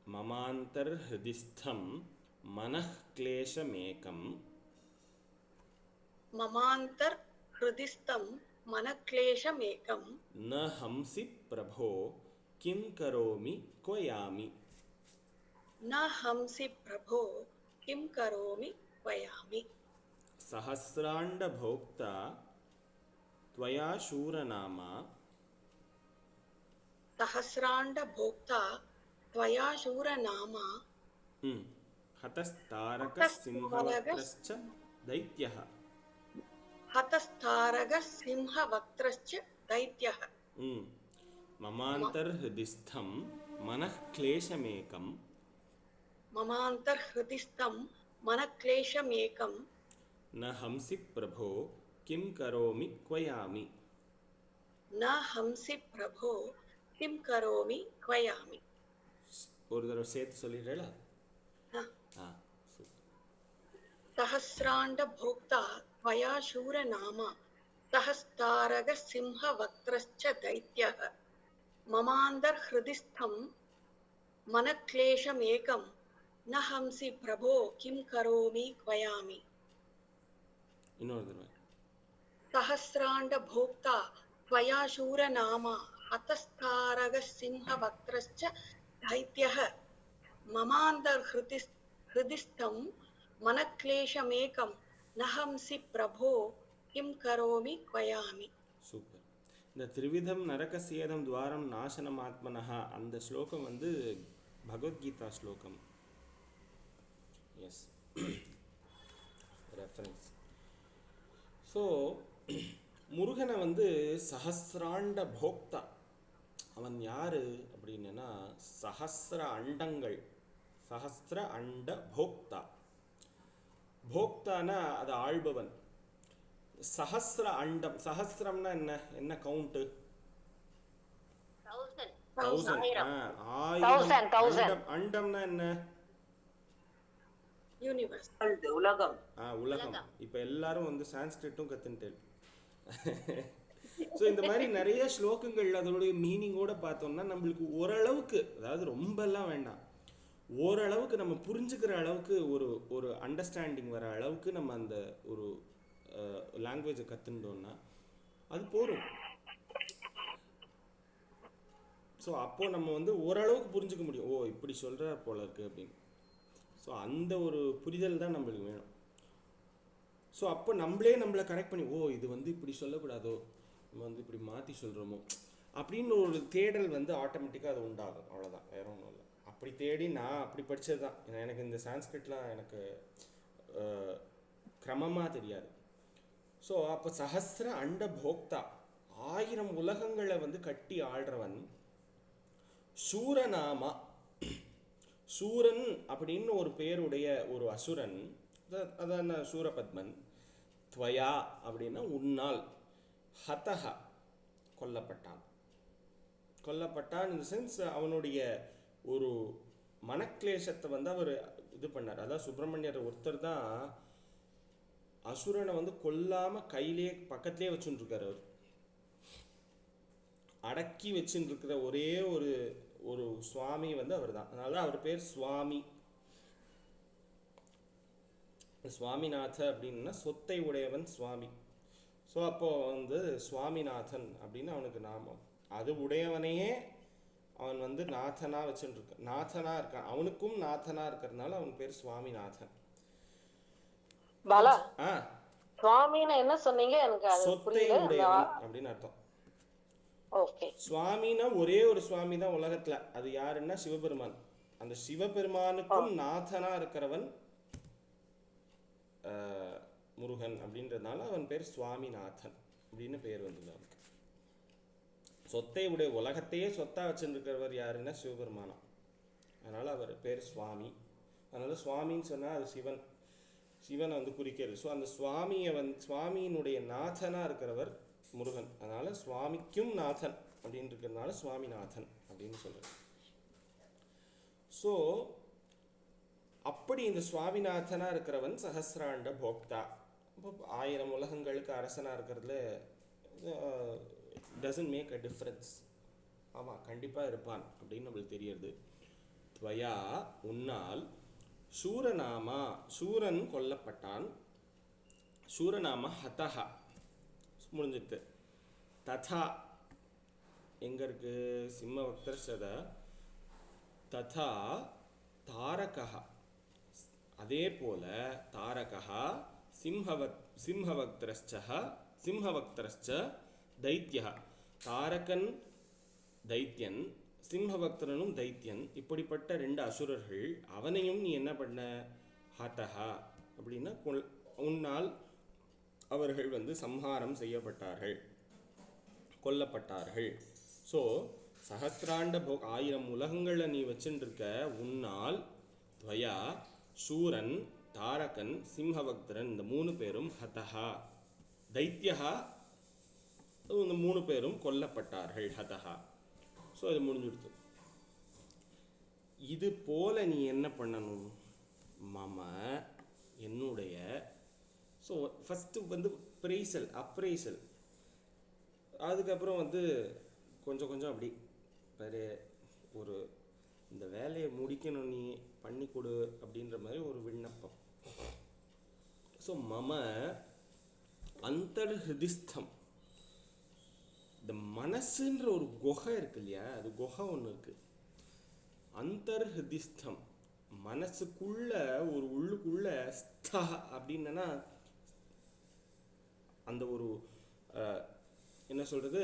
ममान्तर्हृदिस्थं मनक्लेशमेकम्. न हंसि प्रभो किं करोमि क्व यामि. न हंसि प्रभो किं करोमि क्व यामि. सहस्रांड भोक्ता त्वया शूरनामा. सहस्रांड भोक्ता त्वया शूरनामा. हतस्तारकः सिंहवक्त्रश्च दैत्यः. हतस्तारकः सिंहवक्त्रश्च दैत्यः. ममान्तर्हृदिस्थं मनःक्लेशमेकम्. ममान्तर्हृदिस्थं मनक्लेशमेकं न हंसि प्रभो किं करोमि क्वयामि. न हंसि प्रभो किं करोमि क्वयामि. ஒரு தடவை சேர்த்து சொல்லிடுறா. ஆ सहस्राण्डभोक्ता त्वया शूरनामा सहस्तारकसिंहवक्त्रश्च दैत्यः ममान्तर्हृदिस्थं मनक्लेशमेकं न हंसि प्रभो किं करोमि क्वयामि. இன்னொரு தடவை. सहस्राण्डभोक्ता त्वया शूरनामा हतस्तारकसिंहवक्त्रश्च दैत्यः ममान्तर्हृदिस्थं मनक्लेशमेकं न हंसि प्रभो किं करोमि क्वयामि. சூப்பர். இந்த திரிவிதம் நரகசேதம் துவாரம் நாசனம் ஆத்மனஹா அந்த ஸ்லோகம் வந்து பகவத்கீதா ஸ்லோகம். S, reference. ஸோ முருகனை வந்து சஹஸ்ராண்ட போக்தா, அவன் யாரு அப்படின்னா சஹஸ்ர அண்டங்கள், சஹஸ்ர அண்ட போக்தா. போக்தானா அது ஆள்பவன். சஹஸ்ர அண்டம், சஹஸ்ரம்னா என்ன, என்ன கவுண்ட்டு? 1000. ஆயிரம். அண்டம்னா என்ன? யூனிவர்ஸ், உலகம். உலகம். இப்போ எல்லாரும் வந்து சான்ஸ்கிரிட்டும் கத்துட்டேன். ஸோ இந்த மாதிரி நிறைய ஸ்லோகங்கள் அதோடைய மீனிங்கோட பார்த்தோம்னா நம்மளுக்கு ஓரளவுக்கு, அதாவது ரொம்பலாம் வேண்டாம், ஓரளவுக்கு நம்ம புரிஞ்சுக்கிற அளவுக்கு ஒரு ஒரு அண்டர்ஸ்டாண்டிங் வர அளவுக்கு நம்ம அந்த ஒரு லாங்குவேஜை கற்றுட்டோம்னா அது போதும். ஸோ அப்போது நம்ம வந்து ஓரளவுக்கு புரிஞ்சுக்க முடியும், ஓ இப்படி சொல்கிற போல இருக்குது அப்படின்னு. ஸோ அந்த ஒரு புரிதல் தான் நம்மளுக்கு வேணும். ஸோ அப்போ நம்மளே நம்மளை கரெக்ட் பண்ணி, ஓ இது வந்து இப்படி சொல்லக்கூடாதோ, நம்ம வந்து இப்படி மாற்றி சொல்கிறோமோ அப்படின்னு ஒரு தேடல் வந்து ஆட்டோமேட்டிக்காக அது உண்டாகும். அவ்வளோதான், வேற ஒன்றும் இல்லை. அப்படி தேடி நான் அப்படி படித்தது தான். எனக்கு இந்த சான்ஸ்கிரிட்லாம் எனக்கு கிரமமாக தெரியாது. ஸோ அப்போ சஹஸ்ர அண்ட போக்தா, 1000 உலகங்களை வந்து கட்டி ஆள்றவன். சூரநாமா, சூரன் அப்படின்னு ஒரு பேருடைய ஒரு அசுரன், அதான் சூரபத்மன். துவயா அப்படின்னா உன்னால், ஹதஹ கொல்லப்பட்டான். கொல்லப்பட்டான் இந்த சென்ஸ் அவனுடைய ஒரு மனக்லேசத்தை வந்து அவர் இது பண்ணார். அதான் சுப்பிரமணியர் ஒருத்தர் தான் அசுரனை வந்து கொல்லாமல் கையிலே பக்கத்திலே வச்சுட்டுருக்கார். அவர் அடக்கி வச்சுருக்கிற ஒரே ஒரு ஒரு சுவாமி வந்து அவர் தான். அதனால தான் அவர் பேர் சுவாமி. சுவாமிநாத அப்படின்னா சொத்தை உடையவன் சுவாமி. ஸோ அப்போது வந்து சுவாமிநாதன் அப்படின்னு அவனுக்கு நாமம். அது உடையவனையே அவன் வந்து நாதனாக வச்சுட்டு நாதனாக இருக்கான். அவனுக்கும் நாதனாக இருக்கிறதுனால அவன் பேர் சுவாமிநாதன். பாலா, சுவாமின்னு என்ன சொன்னீங்க? எனக்கு சொத்தை உடையவன் அப்படின்னு அர்த்தம். ஓகே. சுவாமினா ஒரே ஒரு சுவாமி தான் உலகத்துல, அது யாருன்னா சிவபெருமான். அந்த சிவபெருமானுக்கும் நாதனா இருக்கிறவன் முருகன் அப்படின்றதுனால அவன் பேர் சுவாமிநாதன் அப்படின்னு பேர் வந்தது அவனுக்கு. சொத்தை உடைய உலகத்தையே சொத்தா வச்சுருக்கிறவர் யாருன்னா சிவபெருமானா, அதனால அவர் பேர் சுவாமி. அதனால சுவாமின்னு சொன்னால் அது சிவன், சிவனை வந்து குறிக்கிறது. ஸோ அந்த சுவாமியை சுவாமியினுடைய நாதனா இருக்கிறவர் முருகன். அதனால சுவாமிக்கும் நாதன் அப்படின்னு இருக்கிறதுனால சுவாமிநாதன் அப்படின்னு சொல்றாரு. ஸோ அப்படி இந்த சுவாமிநாதனா இருக்கிறவன் சஹஸ்ராண்ட போக்தா. இப்போ 1000 உலகங்களுக்கு அரசனாக இருக்கிறதுல டசன்ட் மேக் அ டிஃப்ரென்ஸ். ஆமாம், கண்டிப்பாக இருப்பான் அப்படின்னு நம்மளுக்கு தெரியுது. துவயா உன்னால், சூரநாமா சூரன் கொல்லப்பட்டான், சூரநாம ஹதஹா முடிஞ்சிட்டு, ததா எங்கே இருக்கு, சிம்மவக்தர் சத, ததா தாரகா அதே போல, தாரகா சிம்ஹவக்தரஸ்ச தைத்யா. தாரகன் தைத்யன், சிம்ஹவக்தரனும் தைத்யன், இப்படிப்பட்ட 2 அசுரர்கள். அவனையும் நீ என்ன பண்ண, ஹதஹா அப்படின்னா உன்னால் அவர்கள் வந்து சம்ஹாரம் செய்யப்பட்டார்கள், கொல்லப்பட்டார்கள். ஸோ சஹஸ்ராண்ட 1000 உலகங்களை நீ வச்சுருக்க உன்னால், துவயா சூரன் தாரகன் சிம்ஹவக்திரன் இந்த 3 பேரும் ஹதஹா தைத்யஹா இந்த 3 பேரும் கொல்லப்பட்டார்கள் ஹதஹா. ஸோ அது முடிஞ்சுடுது. இது போல நீ என்ன பண்ணணும் மம என்னுடைய. ஸோ ஃபஸ்ட்டு வந்து அப்ரைசல் அதுக்கப்புறம் வந்து கொஞ்சம் கொஞ்சம் அப்படி வேறு ஒரு இந்த வேலையை முடிக்கணும் நீ பண்ணி கொடு அப்படின்ற மாதிரி ஒரு விண்ணப்பம். ஸோ மம அந்தர்ஹிருதிஸ்தம் இந்த மனசுன்ற ஒரு குகை இருக்கு இல்லையா, அது குகை ஒன்று இருக்கு. அந்தர்ஹிருதிஸ்தம் மனசுக்குள்ள ஒரு உள்ளுக்குள்ள ஸ்தா அப்படின்னா அந்த ஒரு என்ன சொல்றது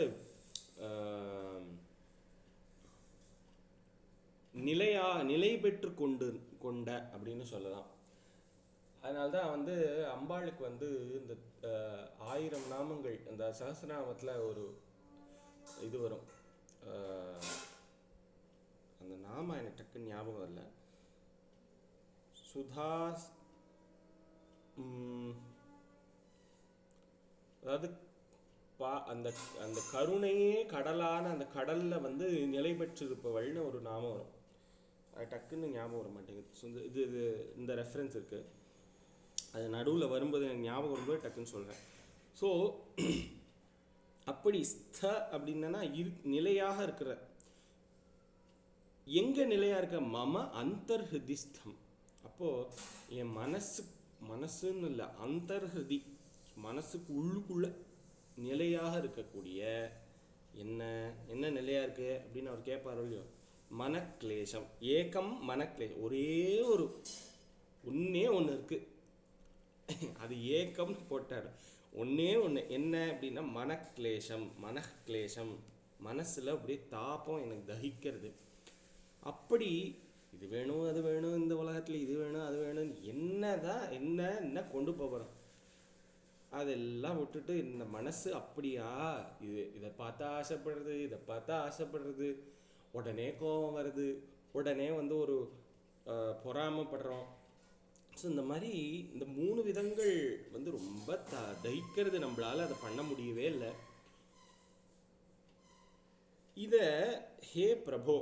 நிலை பெற்று கொண்ட அப்படின்னு சொல்லலாம். அதனால்தான் வந்து அம்பாளுக்கு வந்து இந்த 1000 நாமங்கள் இந்த சஹஸ்ரநாமத்தில் ஒரு இது வரும். அந்த நாம எனக்கு டக்குன்னு ஞாபகம் வரல. சுதா அதாவது அந்த அந்த கருணையே கடலான அந்த கடலில் வந்து நிலை பெற்றிருப்பவள்னு ஒரு நாமம் வரும். அது டக்குன்னு ஞாபகம் வர மாட்டேங்குது. இது இந்த ரெஃபரன்ஸ் இருக்குது, அது நடுவில் வரும்போது எனக்கு ஞாபகம் வரும்போது டக்குன்னு சொல்கிறேன். ஸோ அப்படி ஸ்த அப்படின்னா நிலையாக இருக்கிற, எங்கே நிலையாக இருக்க மம அந்தர்ஹிருதிஸ்தம். அப்போது என் மனசுன்னு இல்லை, அந்தர்ஹிருதி மனசுக்கு உள்ளுக்குள்ள நிலையாக இருக்கக்கூடிய என்ன நிலையாக இருக்குது அப்படின்னு அவர் கேட்பார் இல்லையோ, மனக்லேசம் ஏகம் மனக்லேசம். ஒன்றே ஒன்று இருக்குது, அது ஏகம்னு போட்டார். ஒன்றே ஒன்று என்ன அப்படின்னா மனக்லேசம் மனசில் அப்படியே தாப்பம் எனக்கு தகிக்கிறது. அப்படி இது வேணும் அது வேணும், இந்த உலகத்தில் இது வேணும் அது வேணும், என்ன கொண்டு போகிறோம் அதெல்லாம் விட்டுட்டு இந்த மனசு அப்படியா இதை பார்த்தா ஆசைப்படுறது, உடனே கோபம் வருது, உடனே வந்து ஒரு பொறாமைப்படுறோம். ஸோ இந்த மாதிரி இந்த 3 விதங்கள் வந்து ரொம்ப தகிக்கிறது, நம்மளால அதை பண்ண முடியவே இல்லை. இதை ஹே பிரபோ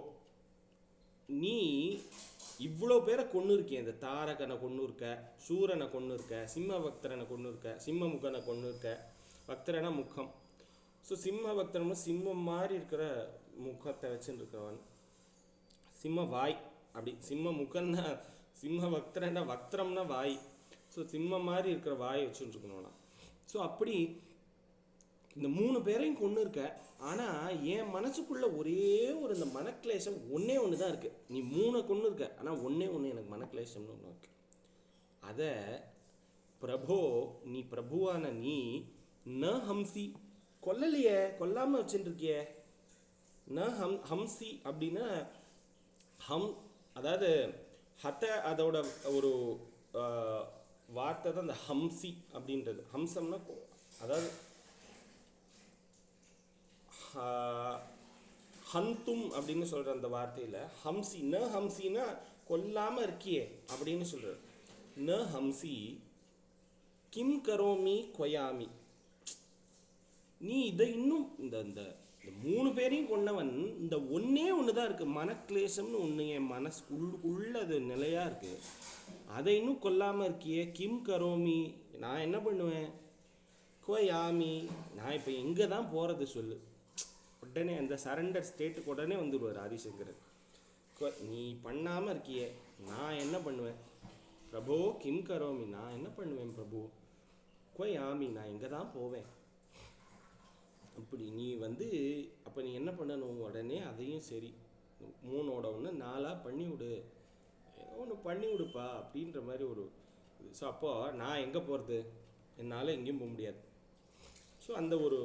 நீ இவ்வளோ பேரை கொண்டு இருக்கேன், இந்த தாரகனை கொண்டு இருக்க, சூரனை கொண்டு இருக்க, சிம்ம பக்தரனை கொண்டு இருக்க, சிம்ம முகனை கொண்டு இருக்க. பக்தரனா முகம். ஸோ சிம்ம பக்தரம்னா சிம்மம் மாதிரி இருக்கிற முகத்தை வச்சுன்னு இருக்கிறவன், சிம்ம வாய் அப்படி, சிம்ம முகன்னா சிம்ம பக்தரன்னா வக்திரம்னா வாய். ஸோ சிம்ம மாதிரி இருக்கிற வாயை வச்சுட்டு இருக்கணும்னா. ஸோ அப்படி இந்த 3 பேரையும் கொண்டு இருக்க. ஆனால் என் மனசுக்குள்ள ஒரே ஒரு இந்த மனக்லேசம் ஒன்று தான் இருக்குது. நீ 3 கொண்டு இருக்க, ஆனால் ஒன்று எனக்கு மனக்லேசம்னு ஒன்று இருக்கு. அதை பிரபோ நீ பிரபுவான நீ ந ஹம்சி கொல்லலையே, கொல்லாமல் வச்சுட்டு இருக்கியே. ந ஹம்சி அப்படின்னா அதாவது ஹத அதோட ஒரு வார்த்தை தான் இந்த ஹம்சி அப்படின்றது. ஹம்சம்னா அதாவது ஹந்தும் அப்படின்னு சொல்கிற அந்த வார்த்தையில் ஹம்சி, ந ஹம்சின்னா கொல்லாமல் இருக்கியே அப்படின்னு சொல்கிறார். ந ஹம்சி கிம் கரோமி கொயாமி. நீ இதை இன்னும் இந்த இந்த 3 பேரையும் கொண்டவன், இந்த ஒன்று தான் இருக்குது மனக்லேசம்னு ஒன்று என் மனசுக்குள்ள அது நிலையாக இருக்குது, அதை இன்னும் கொல்லாமல் இருக்கியே. கிம் கரோமி நான் என்ன பண்ணுவேன், கொயாமி நான் இப்போ எங்கே தான் போகிறது சொல்லு. உடனே அந்த சரண்டர் ஸ்டேட்டுக்கு உடனே வந்துடுவார் ஆதிசங்கரன். நீ பண்ணாமல் இருக்கியே நான் என்ன பண்ணுவேன், பிரபோ கிம் கரோமி நான் என்ன பண்ணுவேன் பிரபு, கொயாமி நான் எங்கே தான் போவேன். அப்படி நீ வந்து அப்போ நீ என்ன பண்ணணும், உடனே அதையும் சரி 3ஓட 1 4 பண்ணிவிடு, ஏதோ ஒன்று பண்ணிவிடுப்பா அப்படின்ற மாதிரி ஒரு இது. ஸோ அப்போது நான் எங்கே போகிறது, என்னால் எங்கேயும் போக முடியாது. ஸோ அந்த ஒரு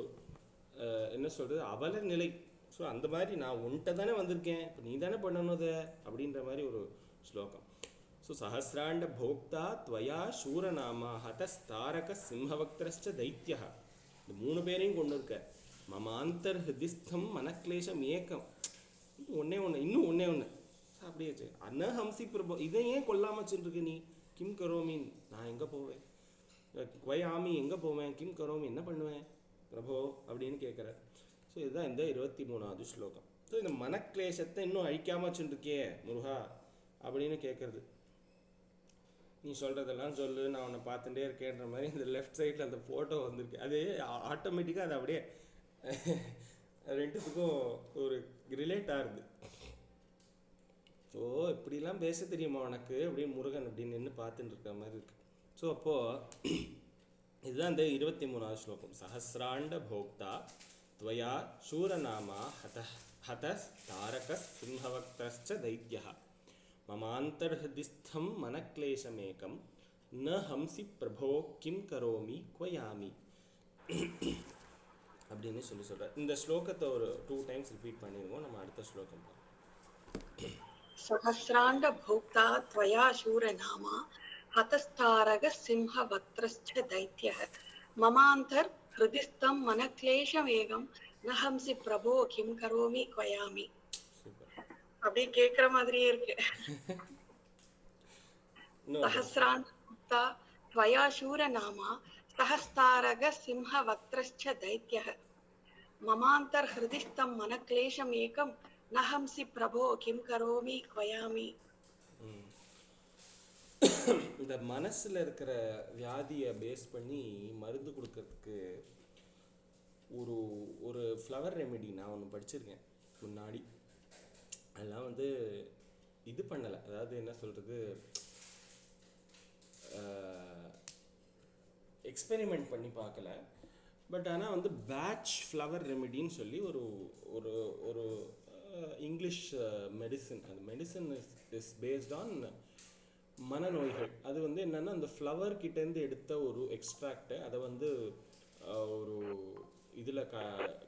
என்ன சொல்கிறது அவல நிலை. ஸோ அந்த மாதிரி நான் உன்கிட்ட தானே வந்திருக்கேன், இப்போ நீ தானே பண்ணணும் அதை அப்படின்ற மாதிரி ஒரு ஸ்லோகம். ஸோ சஹசிராண்ட போக்தா துவயா சூரநாமா ஹதஸ்தாரக சிம்ஹவக்திரஸ்ச தைத்யா. இந்த 3 பேரையும் கொண்டு இருக்க. மமாந்தர் ஹிருதிஸ்தம் மனக்லேசம் ஏக்கம். ஒன்று இன்னும் ஒன்று அப்படியே அண்ணா ஹம்சி பிரபோ, இதை ஏன் கொல்லாம வச்சுருக்கு நீ? கிம் கரோமின், நான் எங்கே போவேன்? குவயாமி, எங்கே போவேன்? கிம் கரோமி, என்ன பண்ணுவேன் பிரபோ அப்படின்னு கேட்குறார். ஸோ இதுதான் இந்த 23வது ஸ்லோகம். ஸோ இந்த மனக்லேசத்தை இன்னும் அழிக்காம வச்சுருக்கே முருகா அப்படின்னு கேட்குறது. நீ சொல்கிறதெல்லாம் சொல்லு, நான் உன்னை பார்த்துட்டே இருக்கேன்ற மாதிரி இந்த லெஃப்ட் சைடில் அந்த ஃபோட்டோ வந்திருக்கு. அது ஆட்டோமேட்டிக்காக அது அப்படியே ரெண்டுத்துக்கும் ஒரு ரிலேட் ஆகுது. ஓ இப்படிலாம் பேச தெரியுமா உனக்கு அப்படின்னு முருகன் அப்படின்னு நின்று பார்த்துட்டு இருக்க மாதிரி இருக்கு. ஸோ அப்போது இதுதான் இந்த 23வது ஸ்லோகம். சஹசிராண்ட போக்தா துவயா சூரநாமா ஹத தாரக சிம்ஹவக்தஸ்ச தைத்யः மமாந்தர்ஹதிஸ்தம் மனக்லேசமேகம் ந ஹம்சி பிரபோ கிம் கரோமி குவயாமி அப்படின்னு சொல்கிறார். இந்த ஸ்லோகத்தை ஒரு 2 டைம்ஸ் ரிப்பீட் பண்ணிடுவோம். நம்ம அடுத்த ஸ்லோகம் பார்ப்போம். सहस्रांड भोक्ता त्वया शूरनामा हतस्तारक सिंह वक्त्रश्च दैत्यः ममांतर हृदिस्थं मनक्लेशमेगं न हंसि प्रभो किं करोमि क्वयामि. அப்படியே கேக்குற மாதிரியே இருக்கு. सहस्रांड भोक्ता त्वया शूरनामा सहस्तारक सिंह वक्त्रश्च दैत्यः ममांतर हृदिस्थं मनक्लेशमेगं நஹம்சி பிரபோ கிம் கரோமி குவயாமி. இந்த மனசில் இருக்கிற வியாதியை பேஸ் பண்ணி மருந்து கொடுக்கறதுக்கு ஒரு ஒரு ஃப்ளவர் ரெமெடி நான் ஒன்று படிச்சிருக்கேன் முன்னாடி. அதெல்லாம் வந்து இது பண்ணலை, அதாவது என்ன சொல்கிறது, எக்ஸ்பெரிமெண்ட் பண்ணி பார்க்கல. பட் ஆனால் வந்து பேட்ச் ஃப்ளவர் ரெமெடின்னு சொல்லி ஒரு ஒரு ஒரு இங்கிலீஷ் மெடிசன். அந்த மெடிசன் இஸ் பேஸ்ட் ஆன் மனநோய்கள். அது வந்து என்னென்னா அந்த ஃப்ளவர் கிட்டேருந்து எடுத்த ஒரு எக்ஸ்ட்ராக்டை அதை வந்து ஒரு இதில்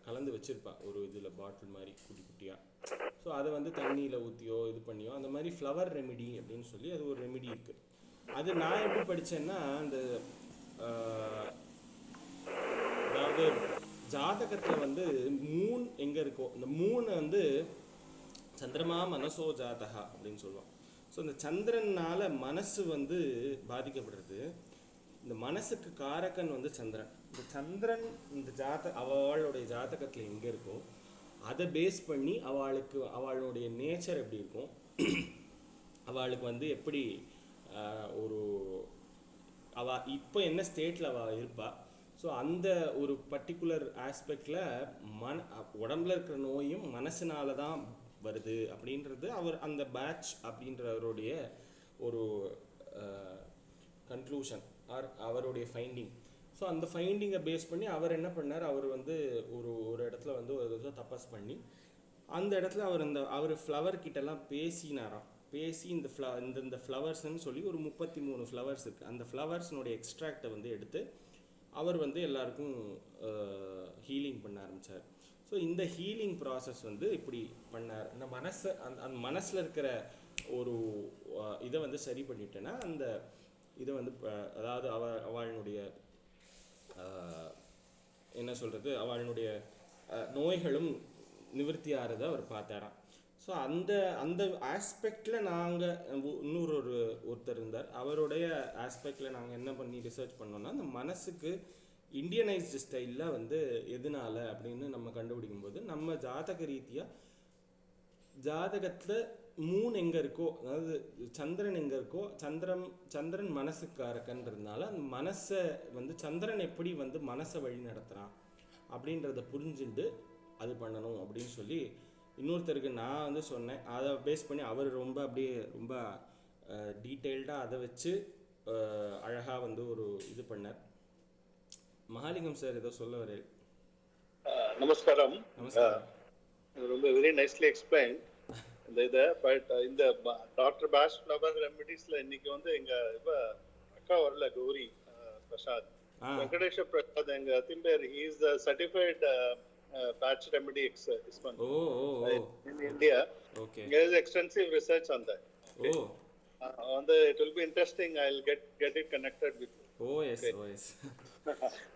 கலந்து வச்சுருப்பா, ஒரு இதில் பாட்டில் மாதிரி குட்டி குட்டியாக. ஸோ அதை வந்து தண்ணியில் ஊற்றியோ இது பண்ணியோ அந்த மாதிரி ஃப்ளவர் ரெமிடி அப்படின்னு சொல்லி அது ஒரு ரெமிடி இருக்குது. அது நான் எப்படி படித்தேன்னா, அந்த அதாவது ஜாதகத்தில் வந்து மூன் எங்கே இருக்கோ, இந்த மூணை வந்து சந்திரமா மனசோ ஜாதகா அப்படின்னு சொல்லுவோம். ஸோ இந்த சந்திரனால் மனசு வந்து பாதிக்கப்படுறது. இந்த மனசுக்கு காரகன் வந்து சந்திரன். இந்த சந்திரன் இந்த அவளுடைய ஜாதகத்தில் எங்கே இருக்கோ அதை பேஸ் பண்ணி அவளுடைய நேச்சர் எப்படி இருக்கும், அவளுக்கு வந்து எப்படி ஒரு இப்போ என்ன ஸ்டேட்டில் அவள் இருப்பாள். ஸோ அந்த ஒரு பர்டிகுலர் ஆஸ்பெக்டில் உடம்புல இருக்கிற நோயும் மனசினால தான் வருது அப்படின்றது அந்த பேட்ச் அப்படின்றவருடைய ஒரு கன்க்ளூஷன் ஆர் அவருடைய ஃபைண்டிங். ஸோ அந்த ஃபைண்டிங்கை பேஸ் பண்ணி அவர் என்ன பண்ணார், அவர் வந்து ஒரு இடத்துல வந்து ஒரு தபஸ் பண்ணி அந்த இடத்துல அவர் ஃப்ளவர் கிட்டலாம் பேசினாராம். பேசி இந்த ஃப்ளவர்ஸ்ன்னு சொல்லி ஒரு 33 ஃப்ளவர்ஸ் இருக்குது. அந்த ஃப்ளவர்ஸ்னுடைய எக்ஸ்ட்ராக்டை வந்து எடுத்து அவர் வந்து எல்லாருக்கும் ஹீலிங் பண்ண ஆரம்பித்தார். ஸோ இந்த ஹீலிங் ப்ராசஸ் வந்து இப்படி பண்ணார். அந்த அந்த மனசில் இருக்கிற ஒரு இதை வந்து சரி பண்ணிட்டேன்னா அந்த இதை வந்து அதாவது அவளுடைய என்ன சொல்கிறது, அவளுடைய நோய்களும் நிவர்த்தி ஆகிறத அவர் பார்த்தாராம். ஸோ அந்த ஆஸ்பெக்டில் நாங்கள் ஒருத்தர் இருந்தார். அவருடைய ஆஸ்பெக்டில் நாங்கள் என்ன பண்ணி ரிசர்ச் பண்ணோன்னா, அந்த மனசுக்கு இண்டியனைஸ்டு ஸ்டைலில் வந்து எதனால அப்படின்னு நம்ம கண்டுபிடிக்கும்போது நம்ம ஜாதக ரீதியாக ஜாதகத்தில் மூன் எங்கே இருக்கோ, அதாவது சந்திரன் எங்கே இருக்கோ, சந்திரன் மனசுக்காரக்கன்றதுனால அந்த மனசை வந்து சந்திரன் எப்படி வந்து மனசை வழி நடத்துகிறான் அப்படின்றத புரிஞ்சுட்டு அது பண்ணணும் அப்படின்னு சொல்லி இன்னொருத்தருக்கு நான் வந்து சொன்னேன். அதை பேஸ் பண்ணி அவர் ரொம்ப டீட்டெயில்டாக அதை வச்சு அழகாக வந்து ஒரு இது பண்ணார். மகாலிங்கம் சார் ஏதோ சொல்ல வர. நமஸ்காரம். ரொம்ப வெரி நைஸ்லி எக்ஸ்பிளைன் இந்த டாக்டர் பாஷ் ஃப்ளவர் ரெமிடிஸ்ல இன்னைக்கு வந்து எங்க அக்கா வரல, கௌரி பிரசாத், வெங்கடேஷ பிரசாத், எங்க timber, he is the certified batch remedy expert in India. Okay. There is extensive research on that. Okay. It will be interesting. I'll get it connected with you. Oh yes, okay. Oh yes.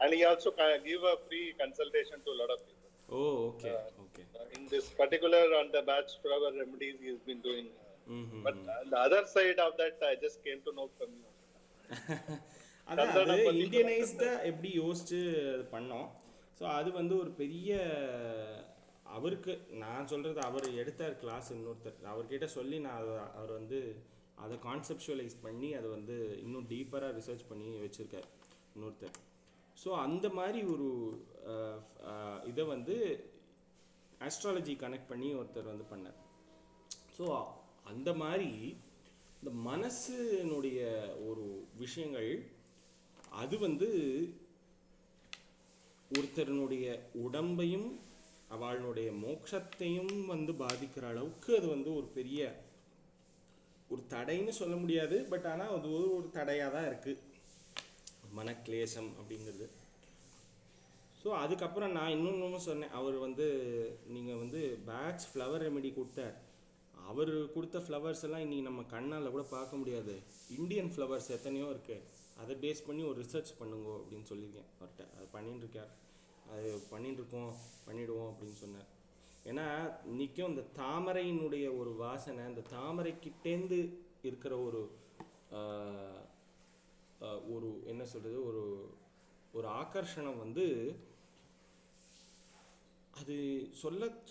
And he also give a free consultation to a lot of people. Oh okay, okay. In this particular on the batch flower remedies, he has been doing But the other side of that, I just came to know from you. அதான் அது இந்தியனைஸ்டாக எப்படி யோசிச்சு அது பண்ணோம். ஸோ அது வந்து ஒரு பெரிய அவருக்கு நான் சொல்கிறது அவர் எடுத்தார் கிளாஸ் இன்னொருத்தர் அவர்கிட்ட சொல்லி நான் அவர் வந்து அதை கான்செப்டுவலைஸ் பண்ணி அதை வந்து இன்னும் டீப்பராக ரிசர்ச் பண்ணி வச்சுருக்கார் இன்னொருத்தர். ஸோ அந்த மாதிரி ஒரு இதை வந்து ஆஸ்ட்ராலஜி கனெக்ட் பண்ணி ஒருத்தர் வந்து பண்ணார். ஸோ அந்த மாதிரி இந்த மனசினுடைய ஒரு விஷயங்கள் அது வந்து ஒருத்தருடைய உடம்பையும் அவளுடைய மோட்சத்தையும் வந்து பாதிக்கிற அளவுக்கு அது வந்து ஒரு பெரிய ஒரு தடைன்னு சொல்ல முடியாது. பட் ஆனால் அது ஒரு தடையாக தான் இருக்குது மனக்லேசம் அப்படிங்கிறது. ஸோ அதுக்கப்புறம் நான் இன்னொன்று சொன்னேன். அவர் வந்து நீங்கள் வந்து பேட்ச் ஃப்ளவர் ரெமெடி கொடுத்தார். அவர் கொடுத்த ஃப்ளவர்ஸ் எல்லாம் இன்றைக்கி நம்ம கண்ணால் கூட பார்க்க முடியாது. இந்தியன் ஃப்ளவர்ஸ் எத்தனையோ இருக்குது. அதை பேஸ் பண்ணி ஒரு ரிசர்ச் பண்ணுங்க அப்படின்னு சொல்லியிருக்கேன் அவர்கிட்ட. அது பண்ணிட்டுருக்கார். அது பண்ணிடுவோம் அப்படின்னு சொன்னார். ஏன்னா இன்றைக்கும் இந்த தாமரையினுடைய ஒரு வாசனை, அந்த தாமரைக்கிட்டேந்து இருக்கிற ஒரு ஒரு என்ன சொல்கிறது ஒரு ஆகர்ஷணம் வந்து அது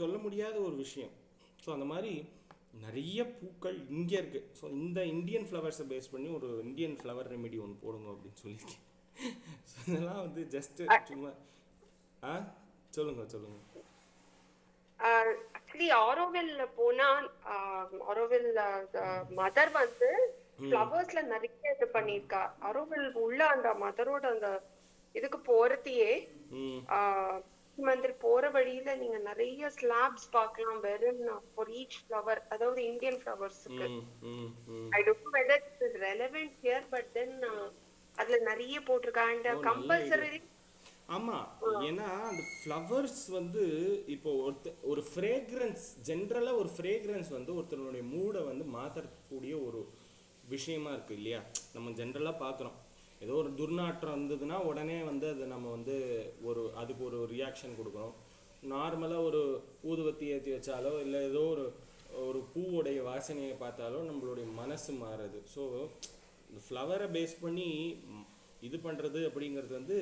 சொல்ல முடியாத ஒரு விஷயம். ஸோ அந்த மாதிரி நிறைய பூக்கள் இங்கே இருக்குது. ஸோ இந்த இந்தியன் ஃப்ளவர்ஸை பேஸ் பண்ணி ஒரு இந்தியன் ஃப்ளவர் ரெமெடி ஒன்று போடுங்க அப்படின்னு சொல்லியிருக்கேன். ஸோ இதெல்லாம் வந்து ஜஸ்ட்டு சும்மா சொல்லுங்க. ஆக்சுவலி ஆரோவில் போனா ஆரோவில் மதர் வந்து ஃப்ளவர்ஸ்ல நிறைய இது பண்ணிருக்கா. ஆரோவில் உள்ள அந்த மதரோட அந்த இதுக்கு போறதையே மந்திர் போற வழியில நீங்க நிறைய ஸ்லாப்ஸ் பார்க்கலாம். வெறும் ஃபார் ஈச் ஃப்ளவர், அதாவது இந்தியன் ஃப்ளவர்ஸ்க்கு. I don't know whether it is relevant here, but then அதுல நிறைய போட்டிருக்கா. அண்ட் கம்பல்சரி ஆமாம். ஏன்னா அந்த ஃப்ளவர்ஸ் வந்து இப்போ ஒரு ஃப்ரேக்ரன்ஸ் ஜென்ரலாக ஒரு ஃப்ரேக்ரன்ஸ் வந்து ஒருத்தருடைய மூடை வந்து மாற்றக்கூடிய ஒரு விஷயமா இருக்குது இல்லையா? நம்ம ஜென்ரலாக பார்க்குறோம். ஏதோ ஒரு துர்நாற்றம் இருந்ததுன்னா உடனே வந்து அது நம்ம வந்து அதுக்கு ஒரு ரியாக்ஷன் கொடுக்குறோம். நார்மலாக ஒரு ஊதுவத்தி ஏற்றி வச்சாலோ இல்லை ஏதோ ஒரு பூவோடைய வாசனையை பார்த்தாலோ நம்மளுடைய மனசு மாறுது. ஸோ இந்த ஃப்ளவரை பேஸ் பண்ணி இது பண்ணுறது அப்படிங்கிறது வந்து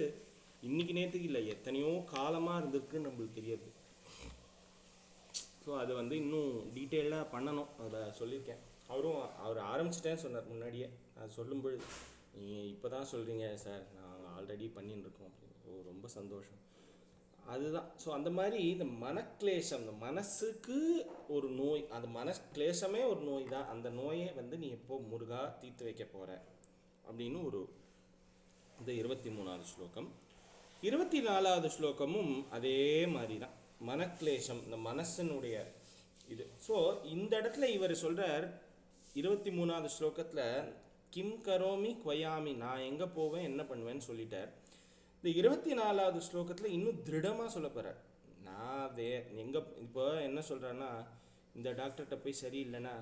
இன்றைக்கி நேற்றுக்கு இல்லை, எத்தனையோ காலமாக இருந்திருக்குன்னு நம்மளுக்கு தெரியாது. ஸோ அது வந்து இன்னும் டீட்டெயிலாக பண்ணணும். அதை சொல்லியிருக்கேன். அவர் ஆரம்பிச்சிட்டேன்னு சொன்னார் முன்னாடியே. அது சொல்லும்போது நீங்கள் இப்போ தான் சொல்கிறீங்க சார், நாங்கள் ஆல்ரெடி பண்ணின்னு இருக்கோம் அப்படின்னு. ரொம்ப சந்தோஷம். அதுதான். ஸோ அந்த மாதிரி இந்த மனக்லேசம், இந்த மனசுக்கு ஒரு நோய், அந்த மனக்லேசமே ஒரு நோய் தான். அந்த நோயை வந்து நீ எப்போ முருகா தீர்த்து வைக்க போகிற அப்படின்னு இந்த 23வது ஸ்லோகம். 24வது ஸ்லோகமும் அதே மாதிரி தான். மனக்லேசம், இந்த மனசனுடைய இது. ஸோ இந்த இடத்துல இவர் சொல்கிறார் 23வது ஸ்லோகத்தில் கிம் கரோமி குவயாமி, நான் எங்கே போவேன் என்ன பண்ணுவேன்னு சொல்லிட்டார். இந்த 24வது ஸ்லோகத்தில் இன்னும் திருடமாக சொல்ல போகிறார். நான் எங்கே இப்போ என்ன சொல்கிறேன்னா, இந்த டாக்டர்கிட்ட போய் சரியில்லைன்னா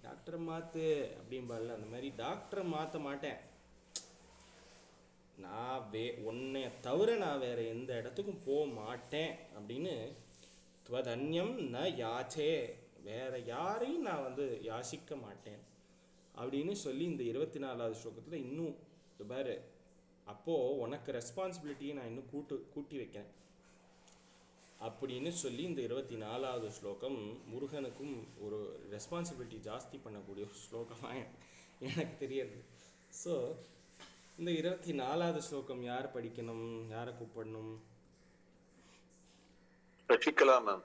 டாக்டரை மாற்று அப்படின்பால, அந்த மாதிரி டாக்டரை மாற்ற மாட்டேன். நான் உன்னை தவிர நான் வேறு எந்த இடத்துக்கும் போக மாட்டேன் அப்படின்னு துவதன்யம் ந யாச்சே, வேறு யாரையும் நான் வந்து யாசிக்க மாட்டேன் அப்படின்னு சொல்லி இந்த 24வது ஸ்லோகத்தில் இன்னும் பாரு, அப்போது உனக்கு ரெஸ்பான்சிபிலிட்டியை நான் இன்னும் கூட்டி வைக்கிறேன் அப்படின்னு சொல்லி இந்த 24வது ஸ்லோகம் முருகனுக்கும் ஒரு ரெஸ்பான்சிபிலிட்டி ஜாஸ்தி பண்ணக்கூடிய ஒரு ஸ்லோகமாக எனக்கு தெரியுது. ஸோ இந்த 24வது ஸ்லோகம் யார் படிக்கணும், யாரை கூப்பிடணும்? சசிகலா மேம்.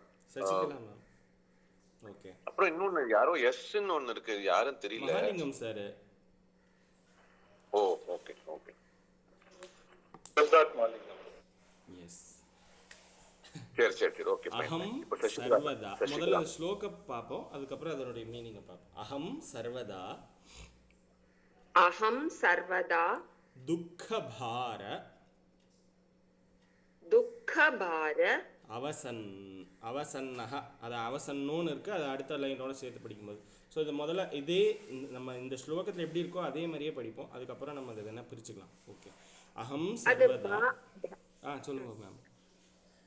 ஓகே. அப்புறம் இன்னொன்னு யாரோ எஸ்ன்னு ஒன்னு இருக்கு, யாரும் தெரியல. மகாலிங்கம் சார். ஓ ஓகே. எஸ். சரி ஓகே. அகம் சர்வதா. முதல்ல ஸ்லோகம் பார்ப்போம், அதுக்கப்புறம் அதனுடைய மீனிங்கை பார்ப்போம். அகம் சர்வதா துக்கபார அவசன்னஹ. அது அவசன்னோன்னு இருக்குது. அது அடுத்த லைனோட சேர்த்து படிக்கும்போது. ஸோ இது முதல்ல இதே நம்ம இந்த ஸ்லோகத்தில் எப்படி இருக்கோ அதே மாதிரியே படிப்போம். அதுக்கப்புறம் நம்ம அதை என்ன பிரிச்சுக்கலாம். ஓகே. அகம் சர்வதா. சொல்லுங்க மேம்.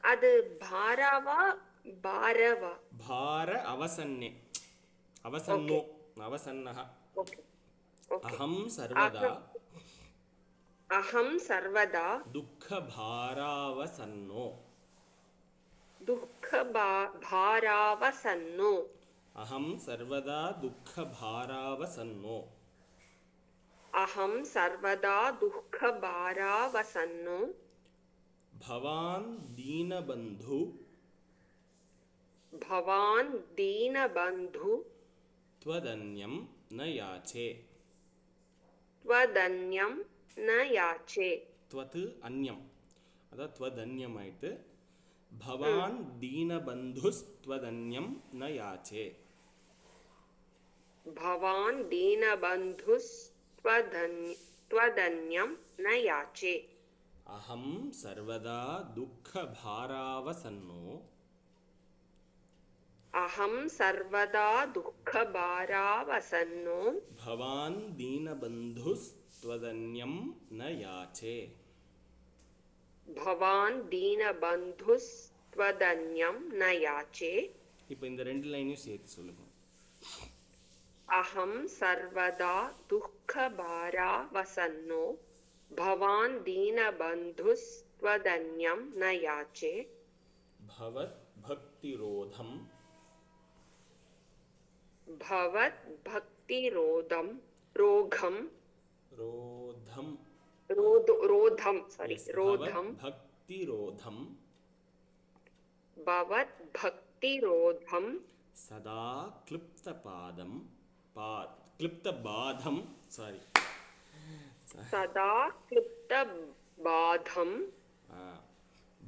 அது பாரவா பாரவா? பார அவசன்னே, அவசன்னோ அவசன்னः. Okay okay. அகம் சர்வதா அகம் சர்வதா துக்கபாராவசன்னோ. துக்கபாராவசன்னோ. அகம் சர்வதா துக்கபாராவசன்னோ. அகம் சர்வதா துக்கபாராவசன்னோ. பவான் தீனபந்து பவான் தீனபந்து த்வதன்யம் ந யாச்சே. த்வதன்யம் ந யாச்சே. த்வத் அன்யம், அதாவது த்வதன்யம் ஆயிட்டு. பவான் தீனபந்துஸ்த்வதன்யம் ந யாச்சே. பவான் தீனபந்துஸ்த்வதன்யம் ந யாச்சே. அகம் சர்வதா துக்கபாராவசன்னோ. அகம் சர்வதா துக்கபாராவசன்னோ. பவான் தீனபந்துஸ்த்வதன்யம் ந யாச்சே. பவான் தீனபந்துஸ்த்வதன்யம் ந யாச்சே. இப்போ இந்த 2 லைனையும் சேர்த்து சொல்லுங்க. அகம் சர்வதா துக்கபாராவசன்னோ. பவான் தீனபந்துஸ்த்வதன்யம் ந யாச்சே. பவத் பக்திரோதம் பவத் பக்திரோதம் ரோகம் ரோதம் ரோதம் சாரி Yes, ரோதம். பவத் பக்திரோதம் பவத் பக்திரோதம் சதா கிளிப்தபாதம் கிளிப்தபாதம் சாரி சதா கிளிப்தபாதம்.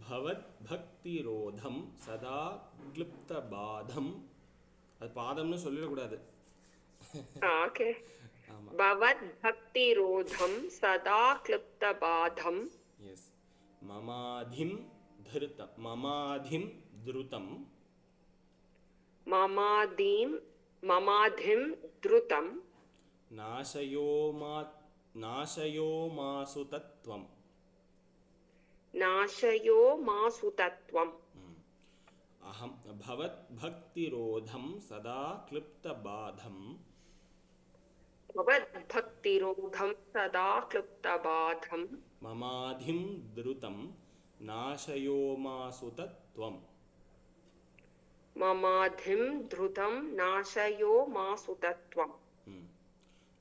பவத் பக்திரோதம் சதா கிளிப்தபாதம். அது பாதம்னு சொல்லிடக்கூடாது. ஓகே. ஆமா. பவத் பக்திரோதம் சதா கிளிப்தபாதம். எஸ். மமாதிம் திருத்தம் மமாதிம் திருத்தம் மமாதிம் திருதம் நாசயோமாசு தத்வம். நாசயோ மாசு தத்வம். அகம் பவத் பக்திரோதம் சதா கிளிப்தபாதம். பவத் பக்திரோதம் சதா கிளிப்தபாதம். மமாதிம் திருதம் நாசயோமாசு தத்வம். மமாதிம் திருதம் நாசயோ மாசு தத்வம்.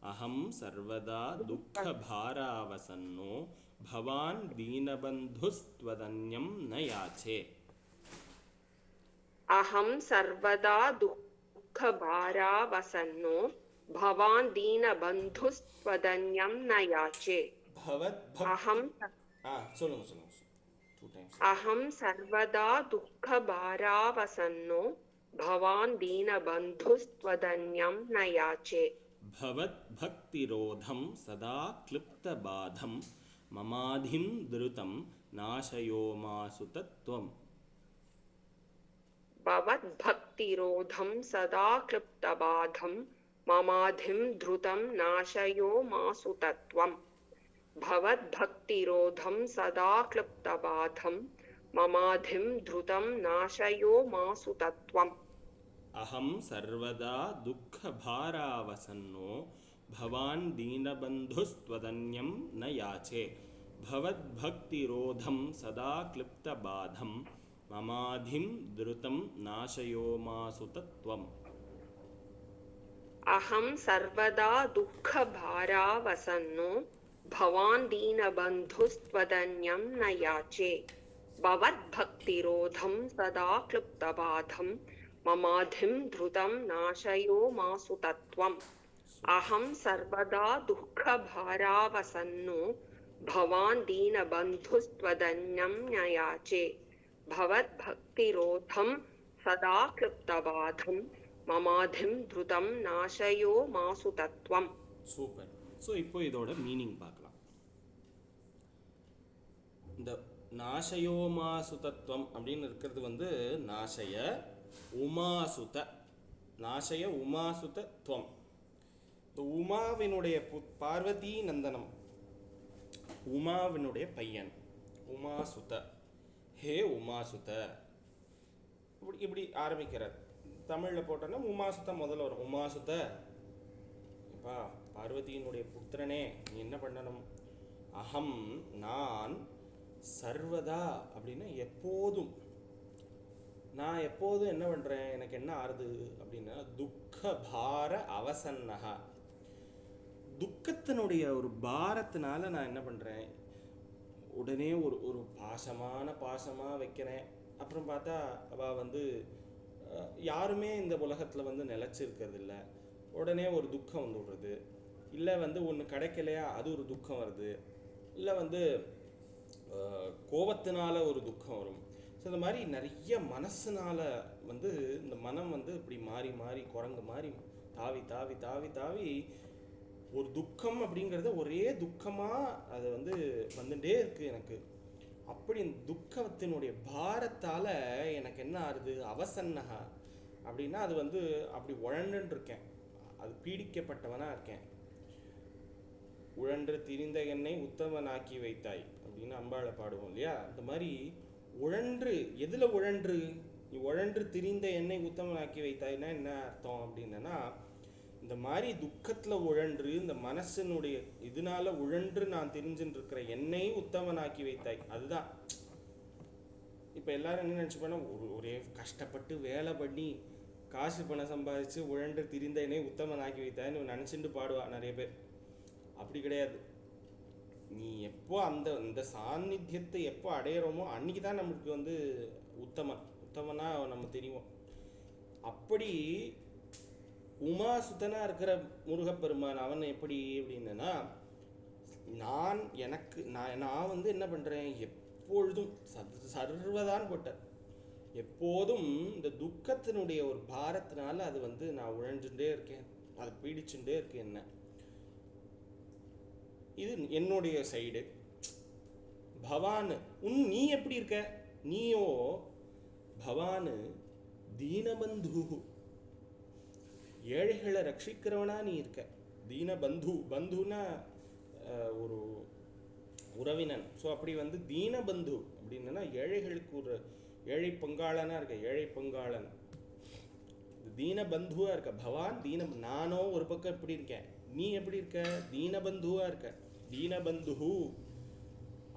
அகம் சர்வதா துக்கபாராவசன்னோ பவான் தீனபந்துஸ்த்வதன்யம் ந யாச்சே. அகம் சர்வதா துக்கபாராவசன்னோ பவான் தீனபந்துஸ்த்வதன்யம் ந யாச்சே. பவத் அகம் சொல்லுங்க 2 times. அகம் சர்வதா துக்கபாராவசன்னோ பவான் தீனபந்துஸ்த்வதன்யம் ந யாச்சே. பவத் பக்திரோதம் சதா கிளிப்தபாதம் மமாதிம் திருதம் நாசயோமாசு தத்வம். பவத் பக்திரோதம் சதா கிளிப்தபாதம் மமாதிம் திருதம் நாசயோ மாசு தத்வம். பவத் பக்திரோதம் சதா கிளிப்தபாதம் மமாதிம் திருதம் நாசயோ மாசு தத்வம். அகம் சர்வதா துக்கபாராவசன்னோ பவான் தீனபந்துஸ்த்வதன்யம் ந யாச்சே. பவத் பக்திரோதம் சதா கிளிப்தபாதம் மமாதிம் திருதம் நாசயோமாசு தத்வம். அகம் சர்வதா துக்கபாராவசன்னோ பவான் தீனபந்துஸ்த்வதன்யம் ந யாச்சே. பவத் பக்திரோதம் சதா கிளிப்தபாதம் மமாதிம் திருதம் நாசயோ மாசு தத்வம். அகம் சர்வதா துக்கபாராவசன்னோ பவான் தீனபந்துஸ்த்வதன்யம் ந யாச்சே. பவத் பக்திரோதம் சதா கிளிப்தபாதம் மமாதிம் திருதம் நாசயோ மாசு தத்வம். சூப்பர். ஸோ இப்போ இதோட மீனிங் பார்க்கலாம். இந்த நாசயோமாசுதத்துவம் அப்படின்னு இருக்கிறது நாசய உமாசுத நாசய உமாசுதத்துவம். இந்த உமாவினுடைய பார்வதி நந்தனம், உமாவினுடைய பையன் உமாசுத. ஹே உமாசுத இப்படி ஆரம்பிக்கிறார். தமிழில் போட்டோன்னா உமாசுத முதல்ல வரும். உமாசுத எப்பா பார்வதியினுடைய புத்திரனே நீ என்ன பண்ணணும், அகம் நான் சர்வதா அப்படின்னா எப்போதும், நான் எப்போதும் என்ன பண்ணுறேன், எனக்கு என்ன ஆறுது அப்படின்னா துக்க பார அவசன்னகா, துக்கத்தினுடைய ஒரு பாரத்தினால நான் என்ன பண்ணுறேன், உடனே ஒரு பாசமாக வைக்கிறேன். அப்புறம் பார்த்தா அவள் வந்து யாருமே இந்த உலகத்தில் வந்து நிலச்சிருக்கிறது இல்லை, உடனே ஒரு துக்கம் வந்து விடுறது, இல்லை வந்து ஒன்று கிடைக்கலையா அது ஒரு துக்கம் வருது, இல்லை வந்து கோபத்தினால ஒரு துக்கம் வரும். ஸோ இந்த மாதிரி நிறைய மனசுனால வந்து இந்த மனம் வந்து இப்படி மாறி மாறி குரங்கு மாதிரி தாவி தாவி தாவி தாவி ஒரு துக்கம் அப்படிங்கிறத ஒரே துக்கமாக அது வந்து வந்துட்டே இருக்குது எனக்கு. அப்படி இந்த துக்கத்தினுடைய பாரத்தால் எனக்கு என்ன ஆறுது, அவசன்னகா அப்படின்னா அது வந்து அப்படி உழண்டுன்னு இருக்கேன், அது பீடிக்கப்பட்டவனாக இருக்கேன். உழன்று திரிந்த என்னை உத்தமனாக்கி வைத்தாய் அப்படின்னு அம்பாளை பாடுவோம் இல்லையா, இந்த மாதிரி உழன்று, எதில் உழன்று, நீ உழன்று திரிந்த என்னை உத்தமனாக்கி வைத்தாய்னா என்ன அர்த்தம் அப்படின்னா, இந்த மாதிரி துக்கத்தில் உழன்று இந்த மனசனுடைய இதனால உழன்று நான் தெரிஞ்சுட்டு இருக்கிற என்னை உத்தமனாக்கி வைத்தாய். அதுதான் இப்போ எல்லாரும் என்ன நினச்சிப்போனா, ஒரே கஷ்டப்பட்டு வேலை பண்ணி காசு பணம் சம்பாதிச்சு உழன்று திரிந்த என்னை உத்தமனாக்கி வைத்தாய்ன்னு நினச்சிட்டு பாடுவா நிறைய பேர். அப்படி கிடையாது. நீ எப்போ இந்த சாநித்தியத்தை எப்போ அடையிறோமோ அன்றைக்கி தான் நமக்கு வந்து உத்தமனா நம்ம தெரியும். அப்படி உமாசுதனாக இருக்கிற முருகப்பெருமான் அவன் எப்படி அப்படின்னா, நான் வந்து என்ன பண்ணுறேன், எப்பொழுதும் சர்வதான் போட்டேன், எப்போதும் இந்த துக்கத்தினுடைய ஒரு பாரத்தினால அது வந்து நான் உழஞ்சுட்டே இருக்கேன், அதை பீடிச்சுட்டே இருக்கேன். என்ன இது என்னுடைய சைடு. பவானு நீ எப்படி இருக்க, நீயோ பவானு தீனபந்து, ஏழைகளை ரட்சிக்கிறவனா நீ இருக்க. தீனபந்து, பந்துனா ஒரு உறவினன். ஸோ அப்படி வந்து தீனபந்து அப்படின்னா ஏழைகளுக்கு ஒரு ஏழை பங்காளனா இருக்க, ஏழை பங்காளன் தீனபந்துவா இருக்க. பவான் நானோ ஒரு பக்கம் எப்படி இருக்கேன், நீ எப்படி இருக்க, தீனபந்துவா இருக்க. தீனபந்து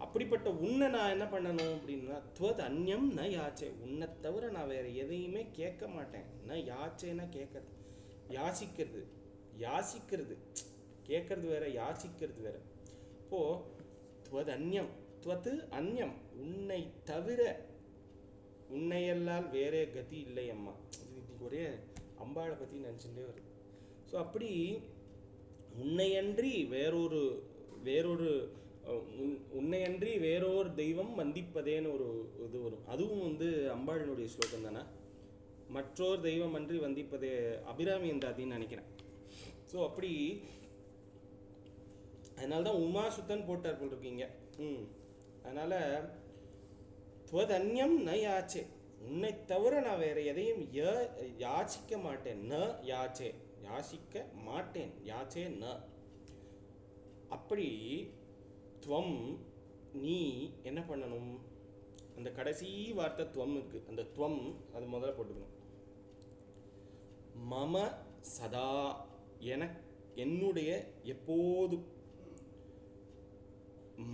அப்படிப்பட்ட உன்னை நான் என்ன பண்ணணும் அப்படின்னா, துவத் அந்யம் ந யாச்சே, உன்னை தவிர நான் வேற எதையுமே கேட்க மாட்டேன். ந யாச்சேன்னா கேட்கறது, யாசிக்கிறது கேட்கறது வேற, யாசிக்கிறது வேற. இப்போ துவத் அந்யம், துவத்து அந்யம், உன்னை தவிர, உன்னையெல்லாம் வேறே கதி இல்லை அம்மா. இன்னைக்கு ஒரே அம்பாளை பற்றி நினச்சிட்டே வருது. ஸோ அப்படி உன்னையன்றி உன்னையன்றி வேறொரு தெய்வம் வந்திப்பதேன்னு ஒரு இது வரும். அதுவும் வந்து அம்பாளினுடைய ஸ்லோகம் தானே, மற்றொரு தெய்வம் அன்றி வந்திப்பதே, அபிராமி எந்தாதின்னு நினைக்கிறேன். ஸோ அப்படி அதனால தான் உமாசுத்தன் போட்டார் போல் இருக்கீங்க. அதனால் துவதன்யம் ந யாச்சே, உன்னை தவிர நான் வேற எதையும் யாசிக்க மாட்டேன். ந யாச்சே, யாசிக்க மாட்டேன். யாச்சே ந. அப்படி துவம் நீ என்ன பண்ணணும், அந்த கடைசி வார்த்தை துவம் இருக்கு, அந்த துவம் அது முதல்ல போட்டுக்கணும். மம சதா, என்னுடைய எப்போதும்,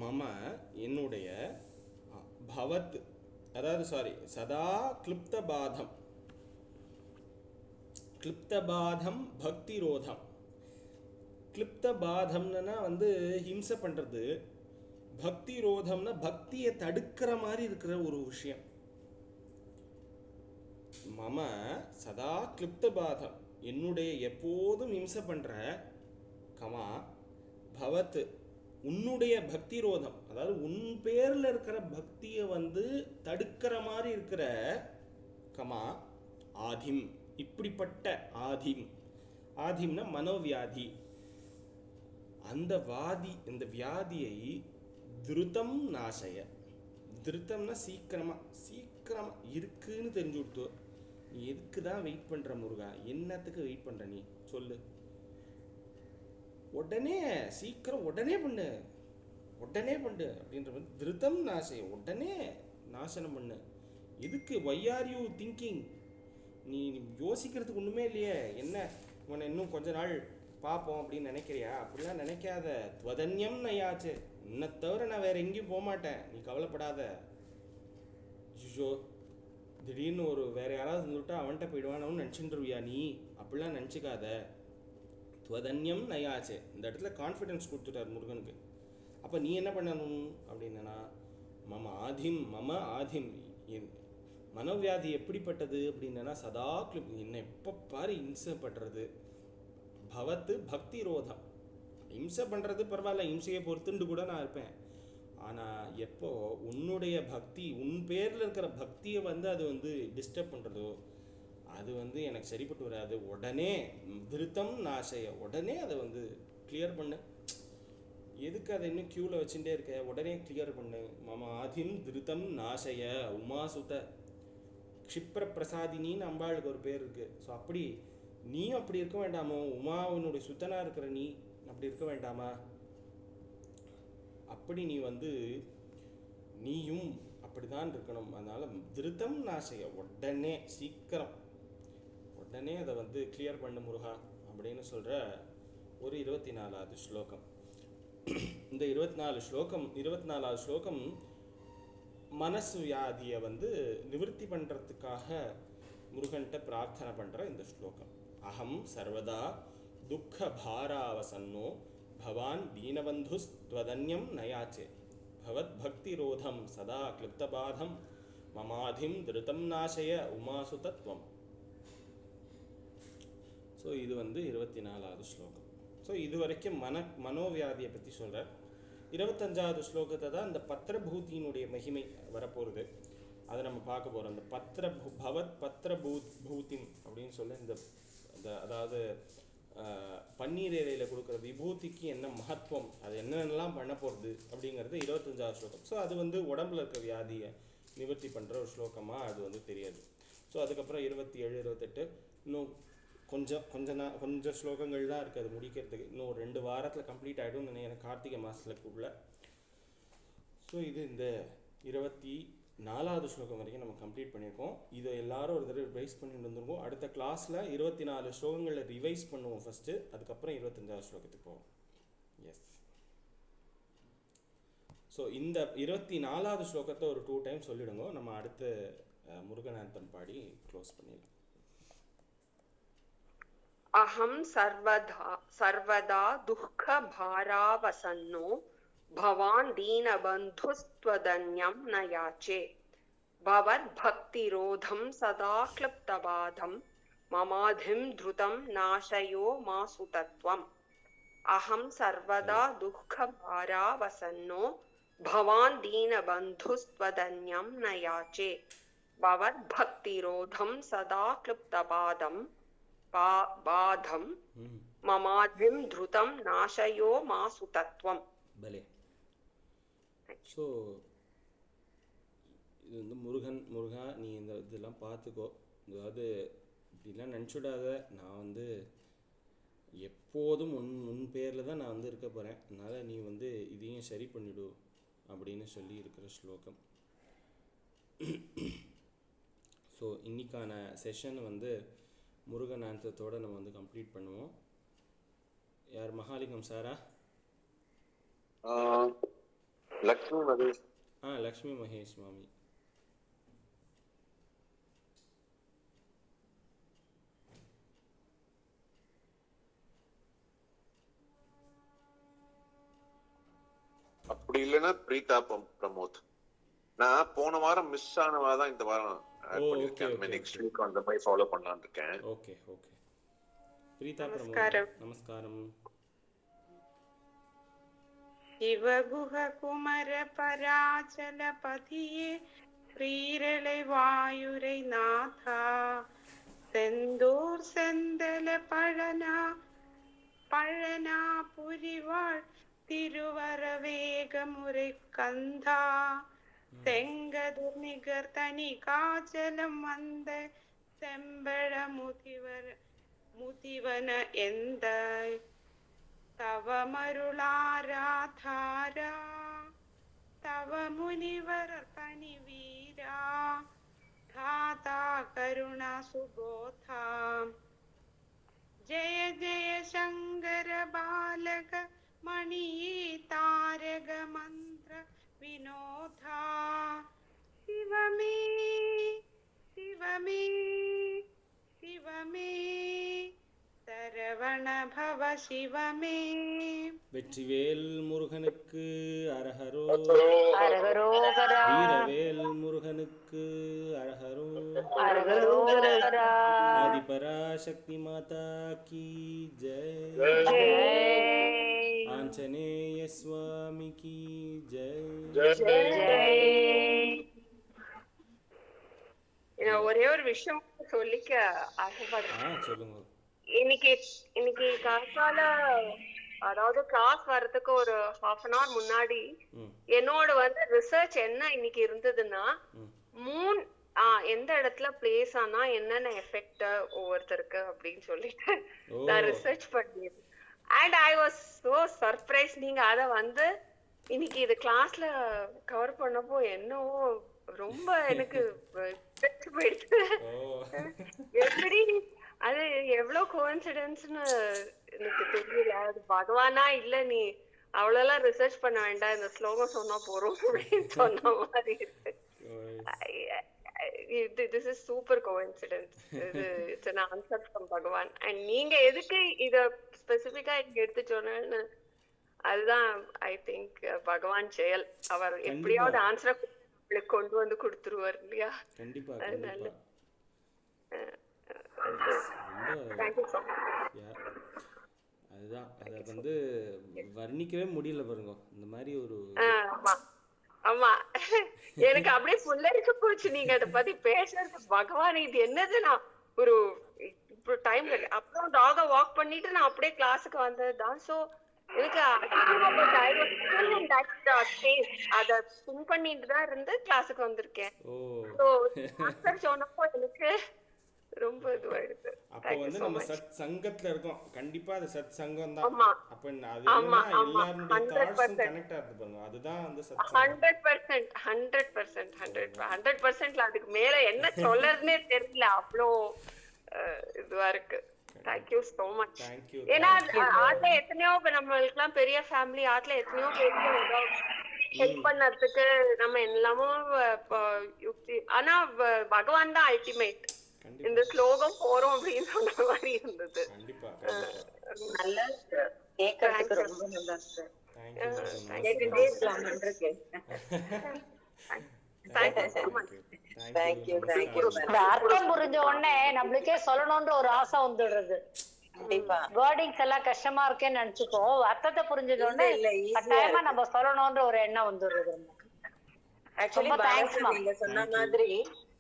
மம என்னுடைய, பவத் அதாவது சதா கிளிப்தபாதம் பக்திரோதம். கிளிப்தபாதம்னா வந்து ஹிம்சை பண்ணுறது, பக்திரோதம்னா பக்தியை தடுக்கிற மாதிரி இருக்கிற ஒரு விஷயம். மம சதா கிளிப்தபாதம், என்னுடைய எப்போதும் ஹிம்சை பண்ணுற, கமா பவத் உன்னுடைய பக்திரோதம், அதாவது உன் பேரில் இருக்கிற பக்தியை வந்து தடுக்கிற மாதிரி இருக்கிற, கமா ஆதிம், இப்படிப்பட்ட ஆதிம். ஆதிம்னா மனோவியாதி. அந்த வியாதியை திருத்தம் நாசய. திருத்தம்னா சீக்கிரமா இருக்குன்னு தெரிஞ்சு விட்டு, நீ எதுக்கு தான் வெயிட் பண்ணுற முருகா, என்னத்துக்கு வெயிட் பண்ணுற நீ சொல்லு, உடனே சீக்கிரம் உடனே பண்ணு அப்படின்ற மாதிரி திருத்தம் நாசய, உடனே நாசனம் பண்ணு. எதுக்கு, ஒய் ஆர் யூ திங்கிங், நீ யோசிக்கிறதுக்கு ஒன்றுமே இல்லையே, என்ன உன்னை இன்னும் கொஞ்ச நாள் பார்ப்போம் அப்படின்னு நினைக்கிறியா? அப்படிலாம் நினைக்காத. துவதன்யம் நயாச்சு, உன்னை தவிர நான் வேற எங்கேயும் போக மாட்டேன், நீ கவலைப்படாத. ஐயோ திடீர்னு ஒரு வேற யாராவது இருந்துவிட்டா அவன்கிட்ட போயிடுவானு நினச்சிட்டுருவியா நீ? அப்படிலாம் நினச்சிக்காத. துவதன்யம் நயாச்சு, இந்த இடத்துல கான்ஃபிடென்ஸ் கொடுத்துட்டார் முருகனுக்கு. அப்போ நீ என்ன பண்ணணும் அப்படின்னா, மம ஆதிம் என் மனோவியாதி எப்படிப்பட்டது அப்படின்னா, சதா என்னை எப்போ பாரு இம்சை பண்ணுறது. பவத்து பக்தி ரோதம், இம்சை பண்ணுறது பரவாயில்ல, இம்சையை பொறுத்துண்டு கூட நான் இருப்பேன். ஆனால் எப்போ உன்னுடைய பக்தி, உன் பேரில் இருக்கிற பக்தியை அது டிஸ்டர்ப் பண்ணுறதோ, அது எனக்கு சரிப்பட்டு வராது. உடனே திருத்தம் நாசைய, உடனே அதை கிளியர் பண்ணு. எதுக்கு அதை இன்னும் க்யூவில் வச்சுட்டே இருக்க? உடனே கிளியர் பண்ணு. மம ஆதிம் திருத்தம் நாசைய உமாசுத க்ஷிப்ர பிரசாதினின்னு அம்பாளுக்கு ஒரு பேர் இருக்குது. ஸோ அப்படி நீயும் அப்படி இருக்க வேண்டாமோ? உமாவினுடைய சுத்தனாக இருக்கிற நீ அப்படி இருக்க வேண்டாமா? அப்படி நீ நீயும் அப்படிதான் இருக்கணும். அதனால் திருத்தம் நாசைய, உடனே சீக்கிரம் உடனே அதை கிளியர் பண்ணு முருகா அப்படின்னு சொல்கிற ஒரு 24வது ஸ்லோகம். இந்த 24வது ஸ்லோகம் மனசு வியாதியை நிவர்த்தி பண்ணுறதுக்காக முருகன்கிட்ட பிரார்த்தனை பண்ணுற இந்த ஸ்லோகம். அகம் சர்வதா துக்க பாராவசன்னோ பவான் தீனபந்துஸ்த்வதன்யம் நயாச்சே பவத் பக்திரோதம் சதா கிளிப்தபாதம் மமாதிம் திருத்தம் நாசய உமாசு தத்துவம். ஸோ இது 24வது ஸ்லோகம். ஸோ இது வரைக்கும் மனோவியாதியை பற்றி சொல்கிறார். 25வது ஸ்லோகத்தை தான் இந்த பத்திரபூதியினுடைய மகிமை வரப்போகிறது, அதை நம்ம பார்க்க போகிறோம். அந்த பவத் பத்திரபூதிம் அப்படின்னு சொல்லி இந்த அதாவது பன்னீர் இலையில் கொடுக்குற விபூதிக்கு என்ன மகத்துவம், அது என்னென்னலாம் பண்ண போகிறது அப்படிங்கிறது 25வது ஸ்லோகம். ஸோ அது உடம்புல இருக்க வியாதியை நிவர்த்தி பண்ணுற ஒரு ஸ்லோகமாக அது தெரியாது. ஸோ அதுக்கப்புறம் 27, 28 இன்னும் கொஞ்சம் ஸ்லோகங்கள் தான் இருக்குது அது முடிக்கிறதுக்கு. இன்னும் ஒரு 2 வாரத்தில் கம்ப்ளீட் ஆகிடும் நினைக்கிறேன், கார்த்திகை மாதத்துக்குள்ள. ஸோ இது இந்த 24வது ஸ்லோகம் வரைக்கும் நம்ம கம்ப்ளீட் பண்ணியிருக்கோம். இதை எல்லாரும் ஒரு தடவை ரிவைஸ் பண்ணிட்டு வந்துருக்கோம். அடுத்த கிளாஸில் 24 ஸ்லோகங்களில் ரிவைஸ் பண்ணுவோம் ஃபஸ்ட்டு, அதுக்கப்புறம் 25வது ஸ்லோகத்துக்கு போவோம். எஸ். ஸோ இந்த 24வது ஸ்லோகத்தை ஒரு 2 டைம் சொல்லிவிடுங்க. நம்ம அடுத்த முருகனாந்தம் பாடி க்ளோஸ் பண்ணிடலாம். அஹம் சர்வதா துக்க பாராவசன்னோ பவான் தீனபந்துஸ்த்வதன்யம் நயாச்சே பவத் பக்திரோதம் சதா க்ளிப்தபாதம் மமாதிம் த்ருதம் நாசயோ மாசு தத்வம். அஹம் சர்வதா துக்க பாராவசன்னோ பவான் தீனபந்துஸ்த்வதன்யம் நயாச்சே பவத் பக்திரோதம் சதா க்ளிப்தபாதம் பாதம் மமாதிம் த்ருதம் நாசயோ மாசு தத்வம். பலே. ஸோ இது முருகா நீ இதெல்லாம் பார்த்துக்கோ. அதாவது இப்படிலாம் நினச்சிடாத, நான் எப்போதும் உன் பேரில் தான் நான் இருக்க போகிறேன், அதனால் நீ இதையும் சரி பண்ணிடு அப்படின்னு சொல்லி இருக்கிற ஸ்லோகம். ஸோ இன்னைக்கான செஷன் முருகனாந்தத்தோடு நம்ம கம்ப்ளீட் பண்ணுவோம். யார்? மகாலிங்கம் சாரா? லக்ஷ்மி மகேஷ். லக்ஷ்மி மகேஷ் மாமி. அப்படி இல்லைன்னா பிரீதா பிரமோத். நான் போன வாரம் மிஸ் ஆனவாதான் இந்த வாரம் ஆட் பண்ணிருக்கேன். நெக்ஸ்ட் வீக் அந்த மாதிரி ஃபாலோ பண்ணலாம்னு இருக்கேன். Okay okay. பிரீதா பிரமோத் நமஸ்காரம். சிவகுஹ குமர பராச்சலபதியே ஸ்ரீரலை வாயுரை நாதா செந்தூர் செந்தல பழனா புரிவாள் திருவரவேகமுறை கந்தா செங்கதுர் நிகர் தனி காச்சலம் வந்த செம்பழ முதிவன எந்த தவமருளாராதாரா தவ முனிவர் பணி வீரா தாதா கருணா சுபோதா ஜெய ஜெய சங்கர பாலக மணியே தாரக மந்திர வினோதா சிவமே சிவமே சிவமே சரவண பவ சிவமே. வெற்றிவேல் முருகனுக்கு அரஹரோ, அரகரோகரா வீரவேல் முருகனுக்கு அரஹரோ, அரகரோகரா. ஆதிபராசக்தி மாதா கி ஜெய், ஜெய் ஆஞ்சநேய சுவாமி கி ஜெய். ஜெய். நான் ஒரே ஒரு விஷயம் சொல்லிக்க ஆசைப்படுறேன். சொல்லுங்க. இன்னைக்கு காத்தால அதாவது கிளாஸ் வர்றதுக்கு ஒரு 1/2 முன்னாடி என்னோட ரிசர்ச் என்ன இன்னைக்கு இருந்ததுன்னா, மூன் எந்த இடத்துல பிளேஸ் ஆனா என்னென்ன எஃபெக்ட் ஒவ்வொருத்தருக்கு அப்படின்னு சொல்லிட்டு நான் ரிசர்ச் பண்ணியது. And I was so surprise. நீங்க அத இன்னைக்கு இது கிளாஸ்ல கவர் பண்ணப்போ என்னவோ ரொம்ப எனக்கு போயிடுச்சு. எப்படி அது எவ்வளவு கோஇன்சிடென்ஸ்னு எனக்கு தெரியல. அது பகவானா இல்ல நீ அவ்வளவுலாம் ரிசர்ச் பண்ண வேண்டாம், இந்த ஸ்லோகம் சொன்னா போறோம் அப்படின்னு சொன்ன மாதிரி இருக்கு. This is super coincidence. It's an answer from Bhagavan. And நீங்க எதுக்கு இத ஸ்பெசிபிக்கா இங்க எடுத்து சொன்னேன்னு அதுதான் ஐ திங்க் பகவான் செயல். அவர் எப்படியாவது ஆன்சரை கொண்டு வந்து கொடுத்துருவார் இல்லையா? கண்டிப்பா அதனால அதுதான் அத வர்ணிக்கவே முடியல பாருங்க. இந்த மாதிரி ஒரு ஆமா எனக்கு அப்படியே புல்லரிச்சு போச்சு நீங்க அத பத்தி பேசுறது. பகவான் இது என்னதுன்னா ஒரு இப்போ டைம் அப்புறம் டாக வாக் பண்ணிட்டு நான் அப்படியே கிளாஸுக்கு வந்ததுதான். சோ எனக்கு அத ஸ்பின் பண்ணிட்டு தான் இருந்து கிளாஸுக்கு வந்திருக்கேன். சொன்னப்போ எனக்கு ரொம்ப இதுவாயிடுது. அப்ப நம்ம சத் சங்கத்துல இருக்கோம். கண்டிப்பா அது சத் சங்கம் தான். அப்ப அது எல்லாரோட தாட்ஸும் கனெக்ட் ஆகுது பாருங்க. அதுதான் அந்த சத் 100% அதுக்கு மேல என்ன சொல்றதுனே தெரியல. அவ்வளோ இதுவா இருக்கு. Thank you so much. ஏன்னா ஆட்ல எத்தனையோ நம்மளுக்குலாம் பெரிய ஃபேமிலி, ஆட்ல எத்தனையோ பெரிய ஹெல்ப் பண்ணறதுக்கு நம்ம எல்லாமோ யுக்தி. ஆனா பகவான் தான் அல்டிமேட். இந்த ஸ்லோகம் போறோம் அப்படின்னு சொன்ன மாதிரி இருந்தது. நல்லா கேட்கறதுக்கு ரொம்ப நல்லா இருக்கு. கேட்டுட்டே இருக்கலாம்னு இருக்கேன். அர்த்தம் புரிஞ்ச உடனே நம்மளுக்கே சொல்லணும்ன்ற ஒரு ஆசை வந்துடுறது. வேர்டிங்ஸ் எல்லாம் கஷ்டமா இருக்கேன்னு நினைச்சுக்கோ, அர்த்தத்தை புரிஞ்சது உடனே கட்டாயமா நம்ம சொல்லணும்ன்ற ஒரு எண்ணம் வந்துடுறது. நீங்க சொன்ன மாதிரி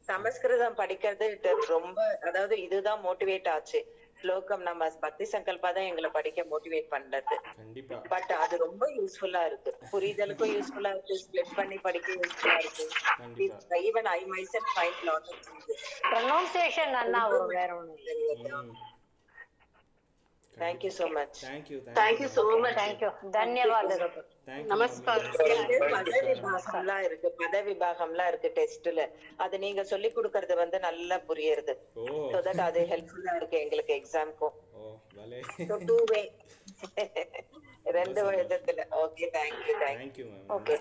சமஸ்கிருதம் படிக்கிறது ரொம்ப, அதாவது இதுதான் மோட்டிவேட் ஆச்சு. ஸ்லோகம் நம்ம பக்தி சங்கல்பா தான் எங்களை படிக்க மோட்டிவேட் பண்றது. பட் அது ரொம்ப யூஸ்ஃபுல்லா இருக்கு. புரிதலுக்கும் யூஸ்ஃபுல்லா இருக்கு, ஸ்ப்ளிட் பண்ணி படிக்க யூஸ்ஃபுல்லா இருக்கு. Even I myself find lot of things. pronunciation நல்லா வரும், வேற ஒண்ணும் இல்ல. Thank you so much. Thank you so much. Thank you. धन्यवाद. நமஸ்காரம். பதவி பாகம்லாம் இருக்கு டெஸ்ட்ல. அது நீங்க சொல்லி கொடுக்கறது நல்லா புரியுது. So that அது ஹெல்ப்ஃபுல்லா இருக்கு எங்களுக்கு எக்ஸாம்க்கும். So two way. ரெண்டு விதத்துல. Okay, thank you. Okay,